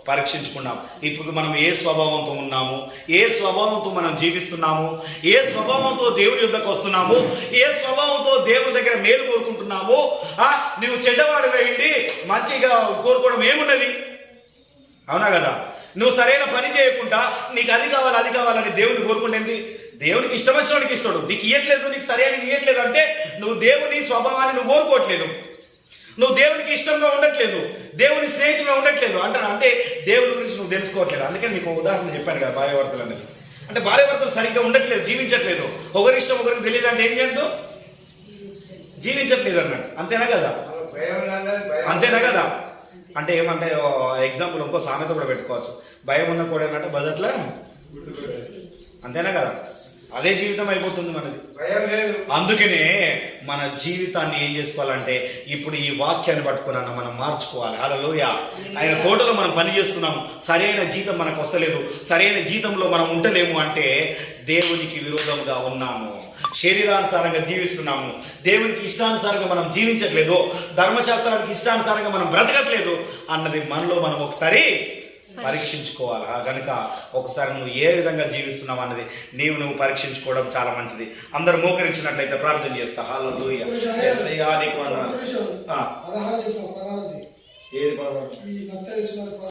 పరీక్షించుకున్నాం. ఇప్పుడు మనం ఏ స్వభావంతో ఉన్నాము, ఏ స్వభావంతో మనం జీవిస్తున్నాము, ఏ స్వభావంతో దేవుని యుద్ధకు వస్తున్నాము, ఏ స్వభావంతో దేవుని దగ్గర మేలు కోరుకుంటున్నాము. నువ్వు చెడ్డవాడు వేయండి మంచిగా కోరుకోవడం ఏమున్నది? అవునా కదా? నువ్వు సరైన పని చేయకుండా నీకు అది కావాలని దేవుని కోరుకుంటేంది? దేవునికి ఇష్టం వచ్చినోడికి ఇస్తాడు. నీకు ఇయ్యట్లేదు, నీకు సరైన ఇయ్యట్లేదు అంటే నువ్వు దేవుని స్వభావాన్ని నువ్వు కోరుకోవట్లేదు, నువ్వు దేవునికి ఇష్టంగా ఉండట్లేదు, దేవుని స్నేహితులుగా ఉండట్లేదు అంటారు. అంటే దేవుని గురించి నువ్వు తెలుసుకోవట్లేదు. అందుకని మీకు ఉదాహరణ చెప్పాను కదా, భార్యాభర్తలు అనేది. అంటే భార్యాభర్తలు సరిగ్గా ఉండట్లేదు, జీవించట్లేదు. ఒకరి ఇష్టం ఒకరికి తెలియదు అంటే ఏం చేయండు? జీవించట్లేదు అన్నాడు. అంతేనా కదా? అంతేనా కదా? అంటే ఏమంటే ఎగ్జాంపుల్ ఇంకో సామెత కూడా పెట్టుకోవచ్చు. భయం ఉన్న కూడా ఏంటంటే బజట్లా, అంతేనా కదా? అదే జీవితం అయిపోతుంది మనది. అందుకనే మన జీవితాన్ని ఏం చేసుకోవాలంటే ఇప్పుడు ఈ వాక్యాన్ని పట్టుకున్నా మనం మార్చుకోవాలి. హల్లెలూయా. ఆయన తోటలో మనం పని చేస్తున్నాము, సరైన జీతం మనకు వస్తలేదు, సరైన జీతంలో మనం ఉండలేము అంటే దేవునికి విరోధంగా ఉన్నాము, శరీరానుసారంగా జీవిస్తున్నాము, దేవునికి ఇష్టానుసారంగా మనం జీవించట్లేదు, ధర్మశాస్త్రానికి ఇష్టానుసారంగా మనం బ్రతకట్లేదు అన్నది మనలో మనం ఒకసారి పరీక్షించుకోవాలి. కనుక ఒకసారి నువ్వు ఏ విధంగా జీవిస్తున్నావు అన్నది నువ్వు పరీక్షించుకోవడం చాలా మంచిది. అందరూ మోకరించినట్లయితే ప్రార్థన చేస్తా. హల్లెలూయా. యేసయ్యా నీకు వందనాలు. ఏది 16?